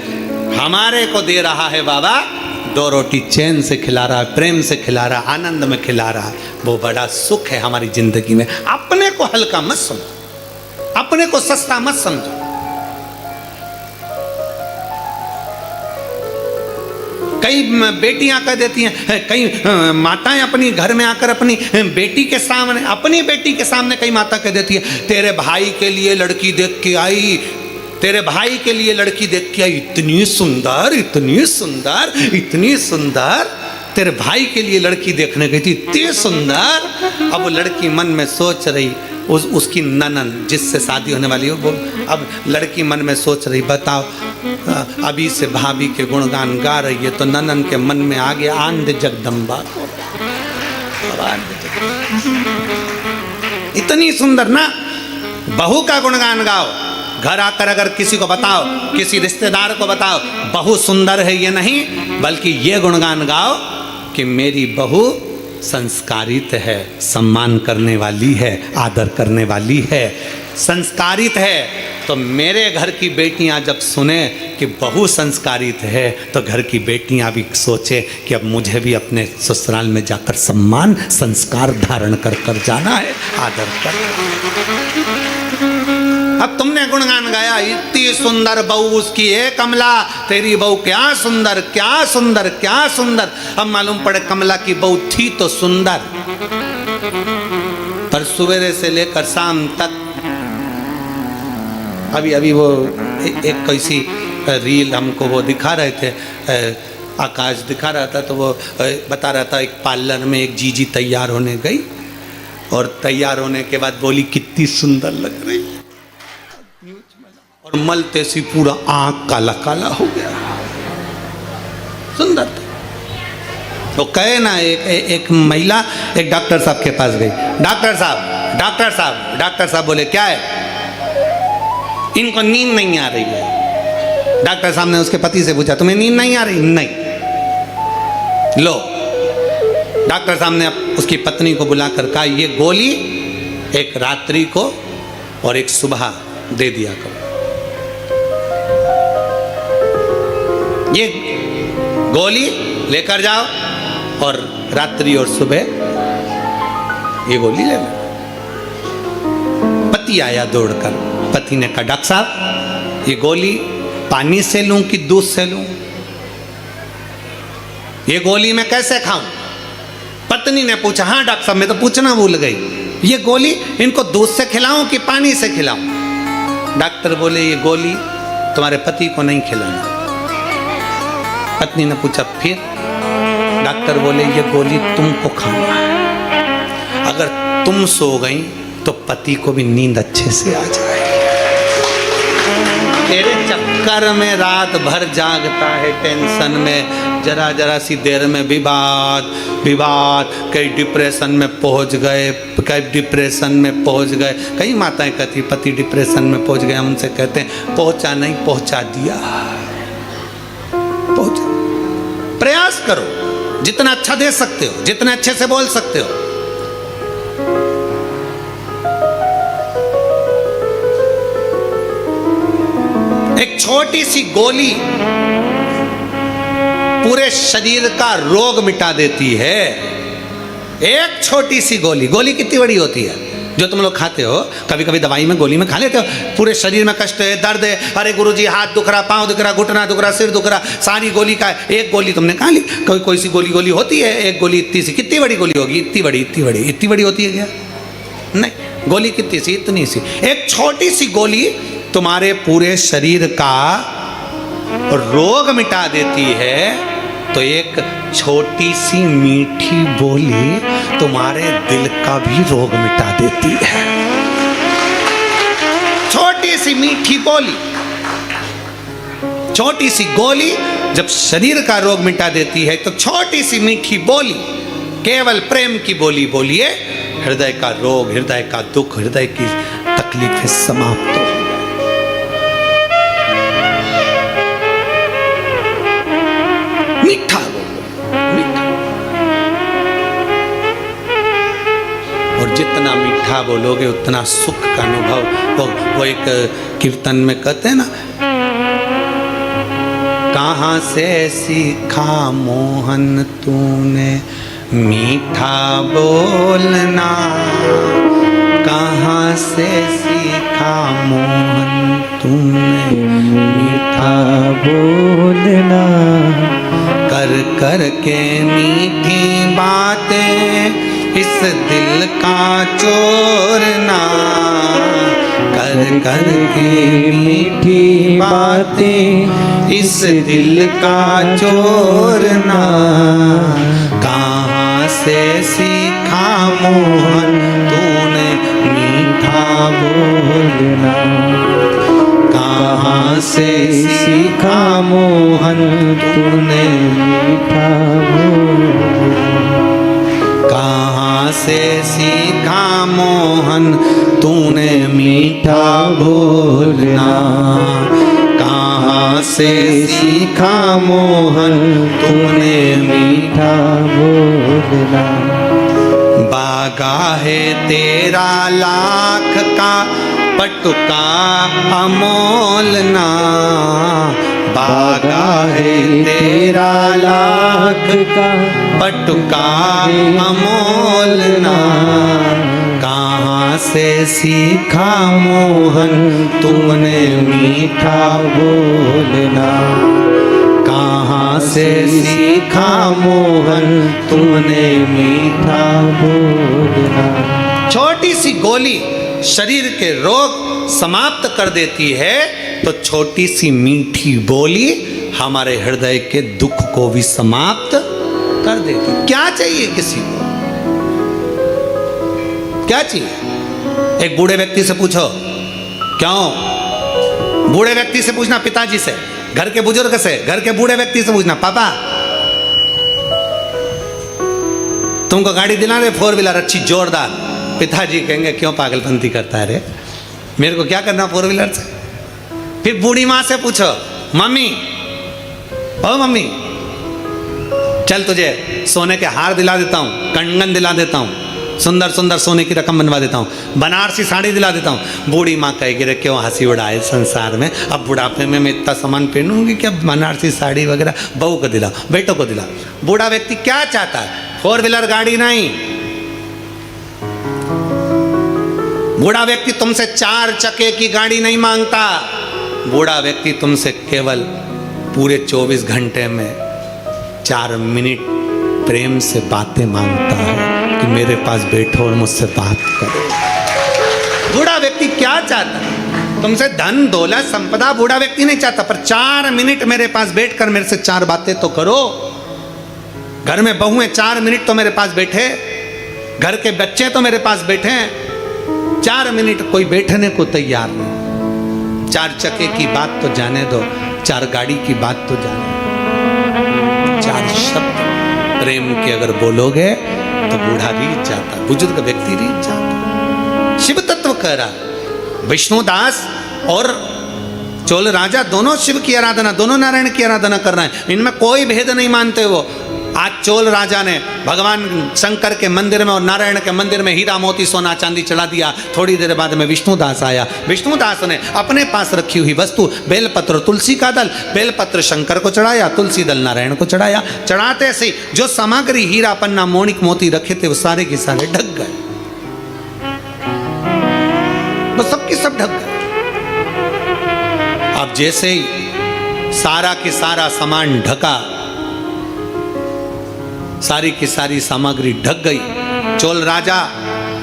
Speaker 1: हमारे को दे रहा है बाबा, 2 रोटी चैन से खिला रहा है, प्रेम से खिला रहा है, आनंद में खिला रहा है, वो बड़ा सुख है हमारी जिंदगी में। अपने को हल्का मत समझो, अपने को सस्ता मत समझो। कई बेटियां कह देती हैं, कई माताएं अपनी घर में आकर अपनी बेटी के सामने कई माता कह देती है, तेरे भाई के लिए लड़की देख के आई, तेरे भाई के लिए लड़की देख के आई, इतनी सुंदर, इतनी सुंदर, इतनी सुंदर, तेरे भाई के लिए लड़की देखने गई थी, इतनी सुंदर। अब वो लड़की मन में सोच रही, उसकी ननन जिससे शादी होने वाली हो, वो अब लड़की मन में सोच रही, बताओ अभी से भाभी के गुणगान गा रही है तो ननन के मन में आ गया आंध जगदम्बा, इतनी सुंदर ना, बहू का गुणगान गाओ। घर आकर अगर किसी को बताओ, किसी रिश्तेदार को बताओ बहू सुंदर है, ये नहीं, बल्कि ये गुणगान गाओ कि मेरी बहू संस्कारित है, सम्मान करने वाली है, आदर करने वाली है, संस्कारित है। तो मेरे घर की बेटियां जब सुने कि बहू संस्कारित है तो घर की बेटियां भी सोचे कि अब मुझे भी अपने ससुराल में जाकर सम्मान संस्कार धारण कर कर जाना है, आदर कर। अब तुमने गुणगान गाया, इतनी सुंदर बहू उसकी है कमला, तेरी बहू क्या सुंदर, क्या सुंदर, क्या सुंदर। अब मालूम पड़े कमला की बहू थी तो सुंदर, पर सवेरे से लेकर शाम तक, अभी वो एक कैसी रील हमको वो दिखा रहे थे, आकाश दिखा रहा था, तो वो बता रहा था एक पार्लर में एक जीजी तैयार होने गई और तैयार होने के बाद बोली कितनी सुंदर लग रही, और मलते सी पूरा आंख काला काला हो गया, सुंदर। तो कहे ना एक महिला एक डॉक्टर साहब के पास गई, डॉक्टर साहब, डॉक्टर साहब, डॉक्टर साहब बोले क्या है, इनको नींद नहीं आ रही है। डॉक्टर साहब ने उसके पति से पूछा तुम्हें नींद नहीं आ रही? नहीं। लो, डॉक्टर साहब ने उसकी पत्नी को बुलाकर कहा ये गोली एक रात्रि को और एक सुबह दे दिया करो, ये गोली लेकर जाओ और रात्रि और सुबह ये गोली ले लो। पति आया दौड़कर, पति ने कहा डॉक्टर साहब ये गोली पानी से लूं कि दूध से लूं, ये गोली मैं कैसे खाऊं? पत्नी ने पूछा हाँ डॉक्टर साहब मैं तो पूछना भूल गई, ये गोली इनको दूध से खिलाऊं कि पानी से खिलाऊं? डॉक्टर बोले ये गोली तुम्हारे पति को नहीं खिलाना। पत्नी ने पूछा फिर? डॉक्टर बोले ये गोली तुमको खाना है। अगर तुम सो गई तो पति को भी नींद अच्छे से आ जाए। तेरे चक्कर में रात भर जागता है, टेंशन में, जरा जरा सी देर में विवाद विवाद, कई डिप्रेशन में पहुंच गए, कई डिप्रेशन में पहुंच गए। कई माताएं कहती पति डिप्रेशन में पहुंच गए, हम उनसे कहते हैं पहुंचा नहीं, पहुंचा दिया। पहुंचा। प्रयास करो, जितना अच्छा दे सकते हो, जितने अच्छे से बोल सकते हो। एक छोटी सी गोली पूरे शरीर का रोग मिटा देती है। एक छोटी सी गोली। गोली कितनी बड़ी होती है जो तुम लोग खाते हो? कभी कभी दवाई में गोली में खा लेते हो, पूरे शरीर में कष्ट है, दर्द है, अरे गुरुजी हाथ दुख रहा, पांव दुख रहा, घुटना दुख रहा, सिर दुख रहा, सारी गोली का एक गोली तुमने खा ली। कोई सी गोली होती है, एक गोली इतनी सी। कितनी बड़ी गोली होगी? इतनी बड़ी होती है क्या? नहीं, गोली कितनी सी? इतनी सी। एक छोटी सी गोली तुम्हारे पूरे शरीर का रोग मिटा देती है, तो एक छोटी सी मीठी बोली तुम्हारे दिल का भी रोग मिटा देती है। छोटी सी मीठी बोली, छोटी सी गोली जब शरीर का रोग मिटा देती है, तो छोटी सी मीठी बोली, केवल प्रेम की बोली बोलिए, हृदय का रोग, हृदय का दुख, हृदय की तकलीफें समाप्त हो। मीठा बोलो, मीठा। और जितना मीठा बोलोगे उतना सुख का अनुभव। वो एक कीर्तन में कहते हैं ना, कहाँ से सीखा मोहन तूने मीठा बोलना, कहाँ से सीखा मोहन तूने मीठा
Speaker 2: बोलना,
Speaker 1: कर कर के मीठी बातें इस दिल का चोरना, कर कर के
Speaker 2: मीठी बातें
Speaker 1: इस दिल का चोरना, कहाँ से सीखा मोहन तूने मीठा बोलना, कहाँ से सीखा मोहन तूने
Speaker 2: मीठा बोलना,
Speaker 1: कहाँ से सीखा मोहन तूने मीठा बोलना, कहाँ से सीखा मोहन तूने मीठा
Speaker 2: बोलना।
Speaker 1: बागा है तेरा लाख का पटुका अमोलना, बागा है तेरा लाख
Speaker 2: का
Speaker 1: पटुका अमोलना, कहाँ से सीखा मोहन तूने मीठा बोलना, कहाँ से सीखा मोहन तूने मीठा बोलना। छोटी सी गोली शरीर के रोग समाप्त कर देती है, तो छोटी सी मीठी बोली हमारे हृदय के दुख को भी समाप्त कर देती। क्या चाहिए किसी को? क्या चाहिए? एक बूढ़े व्यक्ति से पूछो, क्यों? बूढ़े व्यक्ति से पूछना, पिताजी से, घर के बुजुर्ग से, घर के बूढ़े व्यक्ति से पूछना, पापा तुमको गाड़ी दिला दे 4 व्हीलर अच्छी जोरदार। पिताजी कहेंगे क्यों पागलपंती करता है रे, मेरे को क्या करना 4 व्हीलर से। फिर बूढ़ी माँ से पूछो, मम्मी ओ मम्मी चल तुझे सोने के हार दिला देता हूँ, कंगन दिला देता हूँ, सुंदर सुंदर सोने की रकम बनवा देता हूँ, बनारसी साड़ी दिला देता हूँ। बूढ़ी माँ कहेगी रे क्यों हंसी उड़ाए संसार में, अब बुढ़ापे में मैं इतना सामान पहनूंगी क्या, बनारसी साड़ी वगैरह बहू को दिला, बेटों को दिला। बूढ़ा व्यक्ति क्या चाहता है? 4 व्हीलर गाड़ी नहीं, बूढ़ा व्यक्ति तुमसे 4 चक्के की गाड़ी नहीं मांगता। बूढ़ा व्यक्ति तुमसे केवल पूरे 24 घंटे में 4 मिनट प्रेम से बातें मांगता है। कि मेरे पास बैठो और मुझसे बात करो। बूढ़ा व्यक्ति क्या चाहता है? तुमसे धन दौलत संपदा बूढ़ा व्यक्ति नहीं चाहता, पर 4 मिनट मेरे पास बैठकर मेरे से 4 बातें तो करो। घर में बहू है, 4 मिनट तो मेरे पास बैठे, घर के बच्चे तो मेरे पास बैठे हैं, 4 मिनट कोई बैठने को तैयार नहीं। 4 चक्के की बात तो जाने दो, 4 गाड़ी की बात तो जाने दो, 4 शब्द प्रेम के अगर बोलोगे तो बूढ़ा रीझ जाता, बुजुर्ग व्यक्ति रीझ जाता। शिव तत्व कह रहा, विष्णुदास और चोल राजा दोनों शिव की आराधना, दोनों नारायण की आराधना कर रहे हैं, इनमें कोई भेद नहीं मानते वो। आज चोल राजा ने भगवान शंकर के मंदिर में और नारायण के मंदिर में हीरा मोती सोना चांदी चढ़ा दिया। थोड़ी देर बाद में विष्णुदास आया, विष्णुदास ने अपने पास रखी हुई वस्तु बेलपत्र तुलसी का दल, बेलपत्र शंकर को चढ़ाया, तुलसी दल नारायण को चढ़ाया। चढ़ाते से जो सामग्री हीरा पन्ना मोनिक मोती रखे थे वो सारे के सारे ढक गए, वो सब के सब ढक गए। अब जैसे ही सारा की सारा सामान ढका, सारी की सारी सामग्री ढक गई, चोल राजा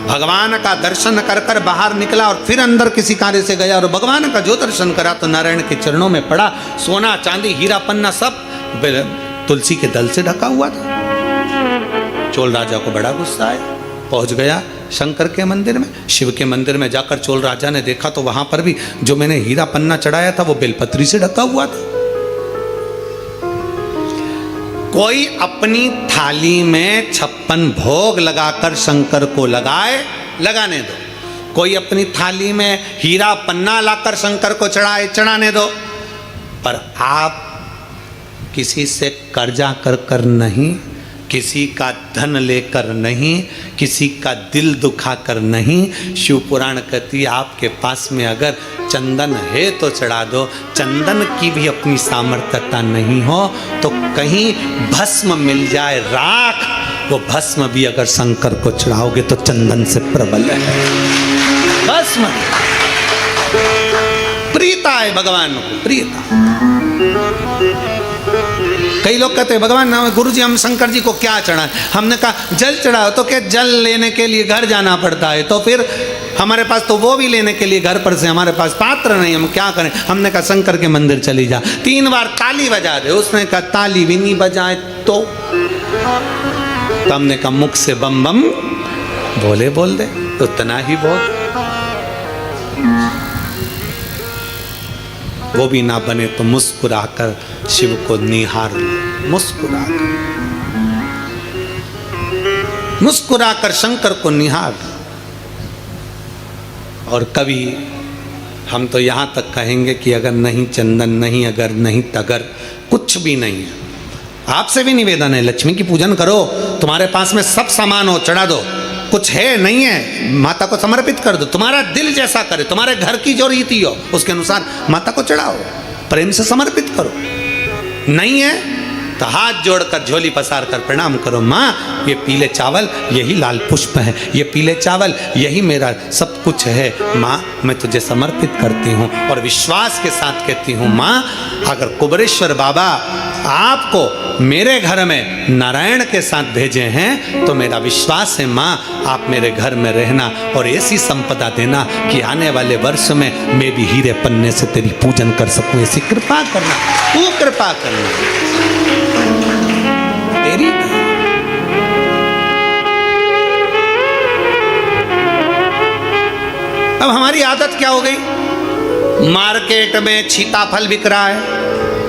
Speaker 1: भगवान का दर्शन कर कर बाहर निकला और फिर अंदर किसी कार्य से गया और भगवान का जो दर्शन करा तो नारायण के चरणों में पड़ा। सोना चांदी हीरा पन्ना सब तुलसी के दल से ढका हुआ था। चोल राजा को बड़ा गुस्सा आया, पहुंच गया शंकर के मंदिर में। शिव के मंदिर में जाकर चोल राजा ने देखा तो वहां पर भी जो मैंने हीरा पन्ना चढ़ाया था वो बेलपत्री से ढका हुआ था। कोई अपनी थाली में 56 भोग लगाकर शंकर को लगाए, लगाने दो। कोई अपनी थाली में हीरा पन्ना लाकर शंकर को चढ़ाए, चढ़ाने दो। पर आप किसी से कर्जा कर कर नहीं, किसी का धन लेकर नहीं, किसी का दिल दुखा कर नहीं। शिव पुराण कहती है आपके पास में अगर चंदन है तो चढ़ा दो, चंदन की भी अपनी सामर्थ्यता नहीं हो तो कहीं भस्म मिल जाए राख, वो भस्म भी अगर शंकर को चढ़ाओगे तो चंदन से प्रबल है। भस्म प्रियता है भगवान को, प्रियता। कई लोग कहते हैं भगवान गुरुजी हम शंकर जी को क्या चढ़ाएं? हमने कहा जल चढ़ाओ, तो क्या जल लेने के लिए घर जाना पड़ता है, तो फिर हमारे पास तो वो भी लेने के लिए घर पर से हमारे पास पात्र नहीं, हम क्या करें? हमने कहा शंकर के मंदिर चली जा, 3 बार ताली बजा दे। उसने कहा ताली भी नहीं बजाए तो हमने कहा मुख से बम बम बोले बोल दे, उतना ही बोल। वो भी ना बने तो मुस्कुराकर शिव को निहार लो, मुस्कुराकर, मुस्कुराकर शंकर को निहार। और कभी हम तो यहाँ तक कहेंगे कि अगर नहीं चंदन, नहीं अगर, नहीं तगर, कुछ भी नहीं है, आपसे भी निवेदन है लक्ष्मी की पूजन करो। तुम्हारे पास में सब सामान हो चढ़ा दो, कुछ है नहीं है माता को समर्पित कर दो। तुम्हारा दिल जैसा करे, तुम्हारे घर की जो रीति हो उसके अनुसार माता को चढ़ाओ, प्रेम से समर्पित करो। नहीं है तो हाथ जोड़कर झोली पसार कर प्रणाम करो, माँ ये पीले चावल यही लाल पुष्प है, ये पीले चावल यही मेरा सब कुछ है, माँ मैं तुझे समर्पित करती हूँ। और विश्वास के साथ कहती हूँ माँ अगर कुबेरेश्वर बाबा आपको मेरे घर में नारायण के साथ भेजे हैं तो मेरा विश्वास है माँ आप मेरे घर में रहना और ऐसी संपदा देना कि आने वाले वर्ष में मैं भी हीरे पन्ने से तेरी पूजन कर सकूं, ऐसी कृपा करना, तू कृपा करना तेरी। अब हमारी आदत क्या हो गई? मार्केट में सीताफल बिक रहा है,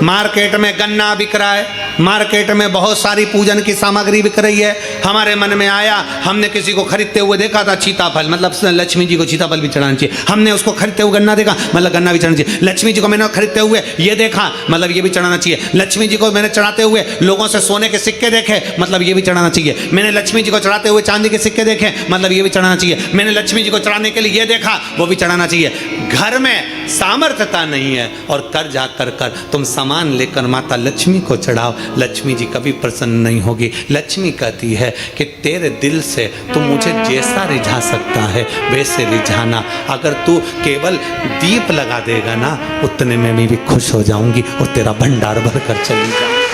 Speaker 1: मार्केट में गन्ना बिक रहा है, मार्केट में बहुत सारी पूजन की सामग्री बिक रही है। हमारे मन में आया, हमने किसी को खरीदते हुए देखा था सीताफल, मतलब लक्ष्मी जी को सीताफल भी चढ़ाना चाहिए। हमने उसको खरीदते हुए गन्ना देखा, मतलब गन्ना भी चढ़ाना चाहिए। लक्ष्मी जी को मैंने खरीदते हुए ये देखा, मतलब ये भी चढ़ाना चाहिए। लक्ष्मी जी को मैंने चढ़ाते हुए लोगों से सोने के सिक्के देखे, मतलब ये भी चढ़ाना चाहिए। मैंने लक्ष्मी जी को चढ़ाते हुए चांदी के सिक्के देखे, मतलब ये भी चढ़ाना चाहिए। मैंने लक्ष्मी जी को चढ़ाने के लिए ये देखा, वो भी चढ़ाना चाहिए। घर में सामर्थ्यता नहीं है और कर जा कर तुम सामान लेकर माता लक्ष्मी को चढ़ाओ, लक्ष्मी जी कभी प्रसन्न नहीं होगी। लक्ष्मी कहती है कि तेरे दिल से तू मुझे जैसा रिझा सकता है वैसे रिझाना, अगर तू केवल दीप लगा देगा ना उतने में मैं भी खुश हो जाऊंगी और तेरा भंडार भर कर चली जाऊंगी,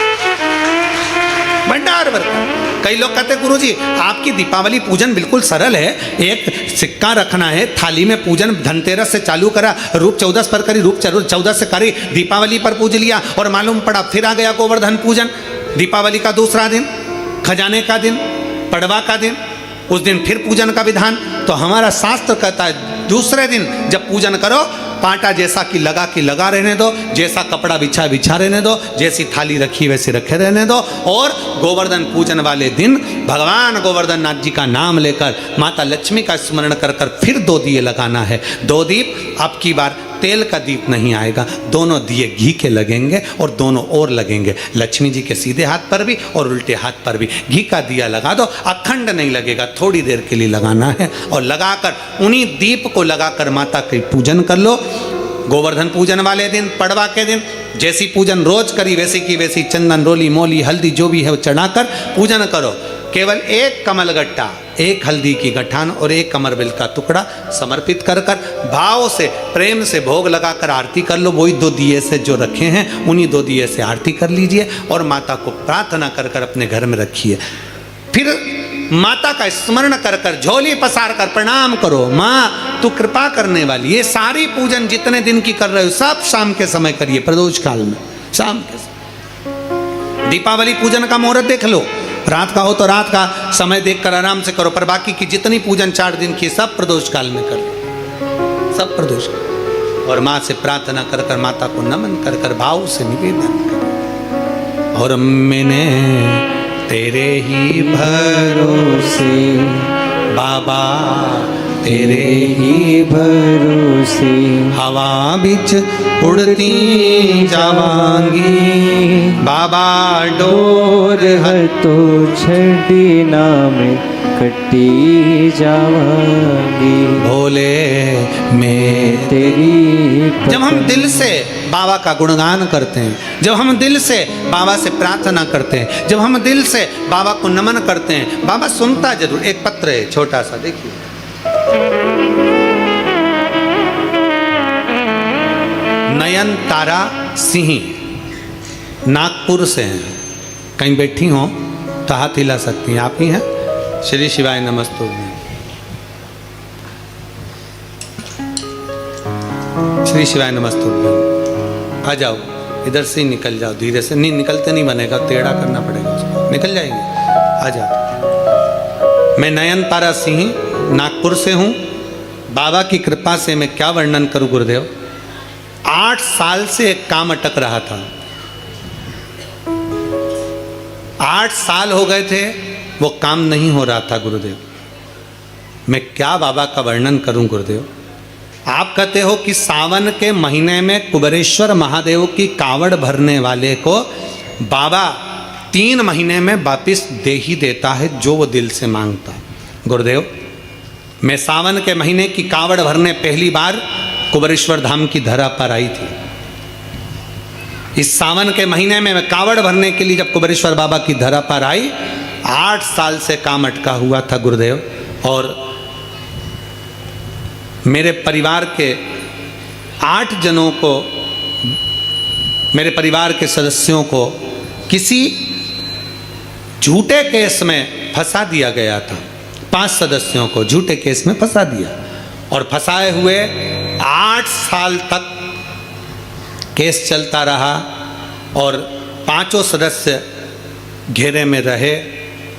Speaker 1: भंडार भर कर। कई लोग कहते हैं गुरुजी आपकी दीपावली पूजन बिल्कुल सरल है, एक सिक्का रखना है, थाली में पूजन धनतेरस से चालू करा, रूप 14 पर करी, रूप 14 से करी, दीपावली पर पूज लिया और मालूम पड़ा फिर आ गया गोवर्धन पूजन। दीपावली का दूसरा दिन, खजाने का दिन, पड़वा का दिन, उस दिन फिर पूजन का विधान। तो हमारा शास्त्र कहता है दूसरे दिन जब पूजन करो, पाटा जैसा कि लगा रहने दो, जैसा कपड़ा बिछा रहने दो, जैसी थाली रखी वैसे रखे रहने दो, और गोवर्धन पूजन वाले दिन भगवान गोवर्धन नाथ जी का नाम लेकर माता लक्ष्मी का स्मरण कर कर फिर 2 दिए लगाना है। 2 दीप, अब की बार तेल का दीप नहीं आएगा, दोनों दिए घी के लगेंगे और दोनों ओर लगेंगे, लक्ष्मी जी के सीधे हाथ पर भी और उल्टे हाथ पर भी। घी का दिया लगा दो, अखंड नहीं लगेगा, थोड़ी देर के लिए लगाना है, और लगाकर उन्हीं दीप को लगाकर माता की पूजन कर लो। गोवर्धन पूजन वाले दिन, पड़वा के दिन जैसी पूजन रोज करी वैसी की वैसी चंदन, रोली, मोली, हल्दी जो भी है वो चढ़ाकर पूजन करो। केवल एक कमलगट्टा, एक हल्दी की गठान और एक कमरबेल का टुकड़ा समर्पित कर कर भाव से, प्रेम से भोग लगाकर आरती कर लो। वही 2 दिए से जो रखे हैं उन्हीं 2 दिए से आरती कर लीजिए और माता को प्रार्थना कर कर अपने घर में रखिए। फिर माता का स्मरण कर कर झोली पसार कर प्रणाम करो, माँ तू कृपा करने वाली। ये सारी पूजन जितने दिन की कर रहे हो सब शाम के समय करिए, प्रदोष काल में शाम के समय। दीपावली पूजन का मुहूर्त देख लो, रात का हो तो रात का समय देखकर आराम से करो, पर बाकी की जितनी पूजन 4 दिन की सब प्रदोष काल में कर लो, सब प्रदोष काल। और माँ से प्रार्थना कर कर, माता को नमन कर कर भाव से निवेदन कर, और मैंने तेरे ही भरोसे बाबा, तेरे ही भरोसे हवा बिच उड़ती जावांगी बाबा,
Speaker 2: डोर है तो छड़ी नाम कटी जावांगी
Speaker 1: भोले मैं
Speaker 2: तेरी।
Speaker 1: जब हम दिल से बाबा का गुणगान करते हैं, जब हम दिल से बाबा से प्रार्थना करते हैं, जब हम दिल से बाबा को नमन करते हैं, बाबा सुनता जरूर। एक पत्र है छोटा सा, देखिए, नयन तारा सिंह नागपुर से हैं, कहीं बैठी हो तो हाथ हिला सकती हैं, आप ही हैं। श्री शिवाय नमस्तु। श्री शिवाय नमस्तु। आ जाओ, इधर से ही निकल जाओ, धीरे से। नहीं निकलते नहीं बनेगा, टेढ़ा करना पड़ेगा उसको, निकल जाएंगे। आ जाओ। मैं नयन तारा सिंह नागपुर से हूँ। बाबा की कृपा से मैं क्या वर्णन करूँ गुरुदेव। 8 साल से एक काम अटक रहा था, 8 साल हो गए थे, वो काम नहीं हो रहा था गुरुदेव। मैं क्या बाबा का वर्णन करूं गुरुदेव। आप कहते हो कि सावन के महीने में कुबेरेश्वर महादेव की कावड़ भरने वाले को बाबा 3 महीने में वापिस दे ही देता है जो वो दिल से मांगता। गुरुदेव, मैं सावन के महीने की कावड़ भरने पहली बार कुबेरेश्वर धाम की धरा पर आई थी। इस सावन के महीने में मैं कावड़ भरने के लिए जब कुबेरेश्वर बाबा की धरा पर आई, 8 साल से काम अटका हुआ था गुरुदेव। और मेरे परिवार के 8 जनों को, मेरे परिवार के सदस्यों को किसी झूठे केस में फंसा दिया गया था। 5 सदस्यों को झूठे केस में फंसा दिया, और फंसाए हुए 8 साल तक केस चलता रहा, और 5 सदस्य घेरे में रहे,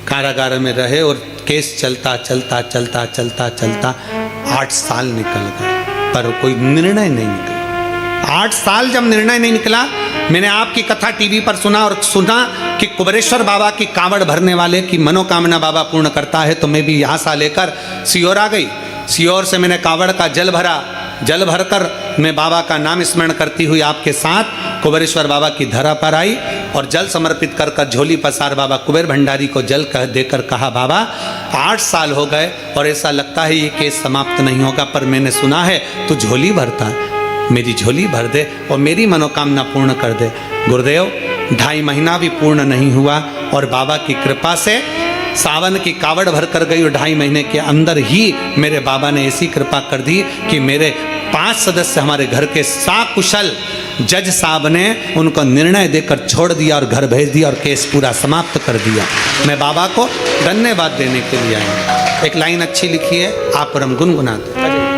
Speaker 1: कारागार में रहे, और केस चलता चलता चलता चलता चलता 8 साल निकल गए, पर कोई निर्णय नहीं निकला। 8 साल जब निर्णय नहीं निकला, मैंने आपकी कथा टीवी पर सुना, और सुना कि कुबेरेश्वर बाबा की कावड़ भरने वाले की मनोकामना बाबा पूर्ण करता है। तो मैं भी आशा लेकर सीहोर आ गई। सीहोर से मैंने कावड़ का जल भरा, जल भरकर मैं बाबा का नाम स्मरण करती हुई आपके साथ कुबेरेश्वर बाबा की धरा पर आई, और जल समर्पित कर कर झोली पसार बाबा कुबेर भंडारी को जल देकर कहा, बाबा 8 साल हो गए और ऐसा लगता है ये केस समाप्त नहीं होगा, पर मैंने सुना है तू झोली भरता है, मेरी झोली भर दे और मेरी मनोकामना पूर्ण कर दे। गुरुदेव, 2.5 महीना भी पूर्ण नहीं हुआ, और बाबा की कृपा से सावन की कावड़ भर कर गई और 2.5 महीने के अंदर ही मेरे बाबा ने ऐसी कृपा कर दी कि मेरे 5 सदस्य हमारे घर के साकुशल जज साहब ने उनको निर्णय देकर छोड़ दिया और घर भेज दिया और केस पूरा समाप्त कर दिया। मैं बाबा को धन्यवाद देने के लिए आया। एक लाइन अच्छी लिखी है, आप पर हम गुनगुनाते।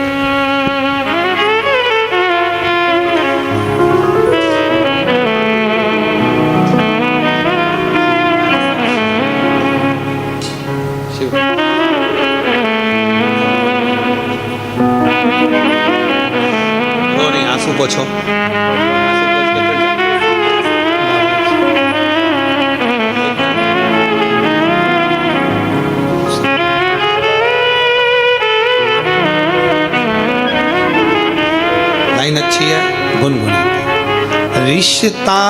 Speaker 1: आंसू पोछो। लाइन अच्छी है, गुनगुनाते। रिश्ता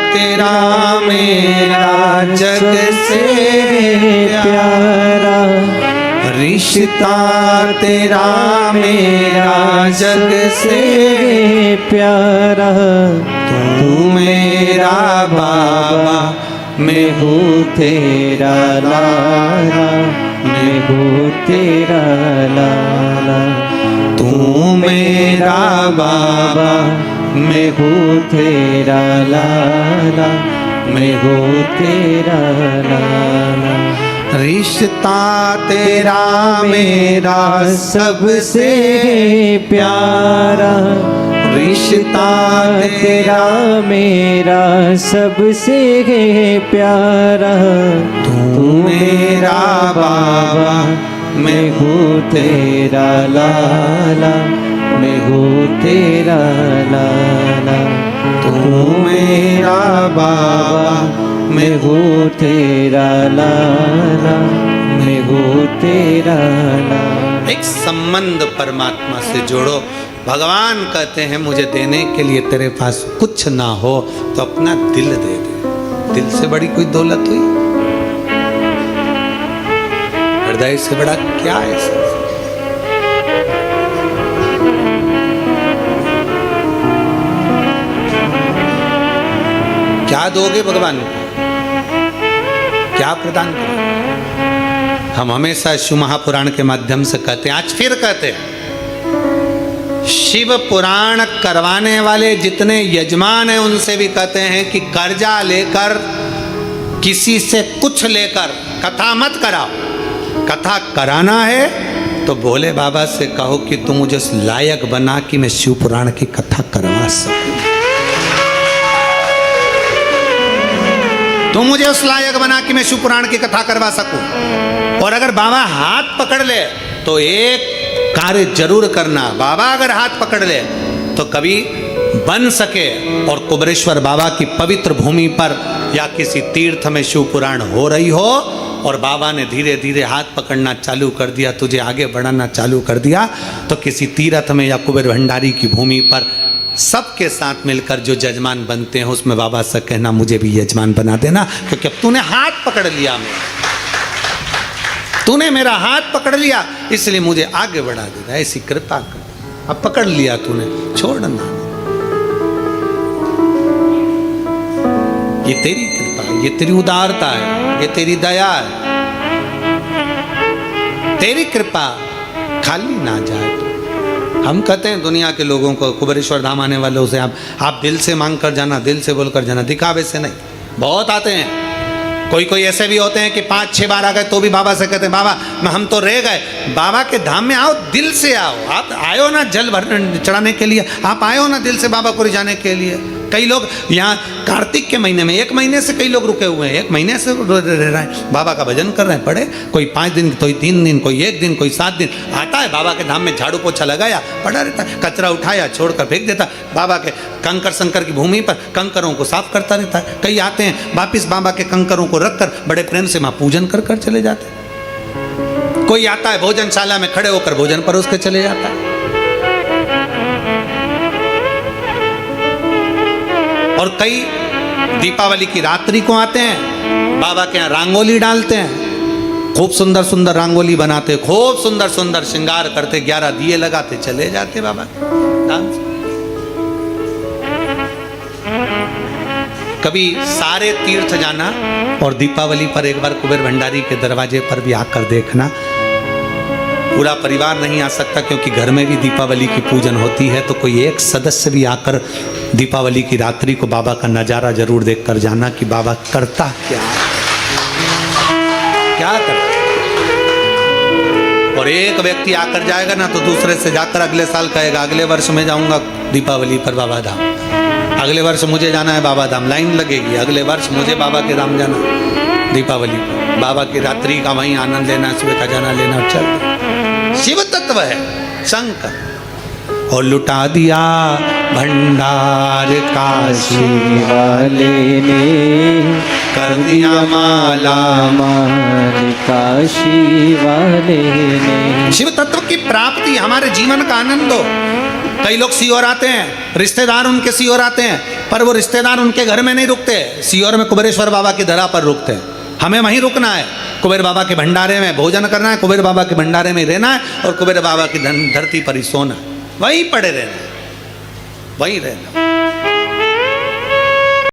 Speaker 1: तेरा मेरा जग से प्यारा, रिश्ता तेरा मेरा जग से प्यारा, तू मेरा बाबा मैं हूँ तेरा लाला, मैं हूँ तेरा लाला, तू मेरा बाबा मैं हूँ तेरा लाला, मैं हूँ तेरा लाला। रिश्ता तेरा मेरा सबसे प्यारा, रिश्ता तेरा मेरा सबसे प्यारा, तू मेरा बाबा मैं हूँ तेरा लाला, मैं हूँ तेरा लाला, तू मेरा बाबा मैं हूँ तेरा लाला, मैं हूँ तेरा लाला। एक संबंध परमात्मा से जोड़ो। भगवान कहते हैं मुझे देने के लिए तेरे पास कुछ ना हो तो अपना दिल दे दे। दिल से बड़ी कोई दौलत हुई? हृदय से बड़ा क्या है? क्या दोगे भगवान को? क्या प्रदान करें? हम हमेशा शिव महापुराण के माध्यम से कहते हैं, आज फिर कहते हैं, शिव पुराण करवाने वाले जितने यजमान हैं उनसे भी कहते हैं कि कर्जा लेकर किसी से कुछ लेकर कथा मत कराओ। कथा कराना है तो भोले बाबा से कहो कि तुम मुझे उस लायक बना कि मैं शिव पुराण की कथा करवा सकूं। तुम मुझे उस लायक बना कि मैं शिव पुराण की कथा करवा सकूं। और अगर बाबा हाथ पकड़ ले तो एक कार्य जरूर करना। बाबा अगर हाथ पकड़ ले तो कभी बन सके और कुबरेश्वर बाबा की पवित्र भूमि पर या किसी तीर्थ में शिव पुराण हो रही हो और बाबा ने धीरे धीरे हाथ पकड़ना चालू कर दिया, तुझे आगे बढ़ाना चालू कर दिया, तो किसी तीर्थ में या कुबेर भंडारी की भूमि पर सबके साथ मिलकर जो यजमान बनते हैं उसमें बाबा से कहना मुझे भी यजमान बना देना, क्योंकि अब तूने हाथ पकड़ लिया, तूने मेरा हाथ पकड़ लिया इसलिए मुझे आगे बढ़ा देना, ऐसी कृपा कर। अब पकड़ लिया तूने, छोड़ना। ये तेरी कृपा है, ये तेरी उदारता है, ये तेरी दया है। तेरी कृपा खाली ना जाए। हम कहते हैं दुनिया के लोगों को, कुबेरेश्वर धाम आने वालों से आप दिल से मांग कर जाना, दिल से बोल कर जाना, दिखावे से नहीं। बहुत आते हैं, कोई ऐसे भी होते हैं कि 5-6 बार आ गए तो भी बाबा से कहते हैं बाबा हम तो रह गए। बाबा के धाम में आओ, दिल से आओ। आप आयो ना जल भर चढ़ाने के लिए, आप आयो ना दिल से बाबा को रिझाने के लिए। कई लोग यहाँ कार्तिक के महीने में 1 महीने से कई लोग रुके हुए हैं, 1 महीने से रह रहे हैं, बाबा का भजन कर रहे हैं। पढ़े कोई 5 दिन, कोई 3 दिन, कोई 1 दिन, कोई 7 दिन आता है बाबा के धाम में, झाड़ू पोछा लगाया, पड़ा रहता है, कचरा उठाया छोड़कर फेंक देता, बाबा के कंकर शंकर की भूमि पर कंकरों को साफ करता रहता है। कई आते हैं वापिस बाबा के कंकरों को रखकर बड़े प्रेम से वहाँ पूजन कर कर चले जाते हैं। कोई आता है भोजनशाला में खड़े होकर भोजन परोस के चले जाता है। और कई दीपावली की रात्रि को आते हैं, बाबा के यहाँ रंगोली डालते हैं, खूब सुंदर सुंदर रंगोली बनाते, खूब सुंदर सुंदर श्रृंगार करते, 11 दिए लगाते, चले जाते बाबा। कभी सारे तीर्थ जाना और दीपावली पर एक बार कुबेर भंडारी के दरवाजे पर भी आकर देखना। पूरा परिवार नहीं आ सकता क्योंकि घर में भी दीपावली की पूजन होती है, तो कोई एक सदस्य भी आकर दीपावली की रात्रि को बाबा का नज़ारा जरूर देखकर जाना कि बाबा करता क्या करता। और एक व्यक्ति आकर जाएगा ना तो दूसरे से जाकर अगले साल कहेगा अगले वर्ष में जाऊंगा दीपावली पर बाबा धाम, अगले वर्ष मुझे जाना है बाबा धाम, लाइन लगेगी, अगले वर्ष मुझे बाबा के धाम जाना दीपावली पर, बाबा की रात्रि का वहीं आनंद लेना, सुबह का जाना लेना। चल शिव तत्व है शंकर। और लुटा दिया भंडार काशी
Speaker 2: वाले ने
Speaker 1: कर दिया माला
Speaker 2: माल काशी वाले ने।
Speaker 1: शिव तत्व की प्राप्ति हमारे जीवन का आनंद हो। कई लोग सीहोर आते हैं, रिश्तेदार उनके सीहोर आते हैं, पर वो रिश्तेदार उनके घर में नहीं रुकते, सीहोर में कुबेरेश्वर बाबा की धरा पर रुकते हैं। हमें वहीं रुकना है, कुबेर बाबा के भंडारे में भोजन करना है, कुबेर बाबा के भंडारे में रहना है और कुबेर बाबा की धरती पर ही सोना, वहीं पड़े रहना, वहीं रहना।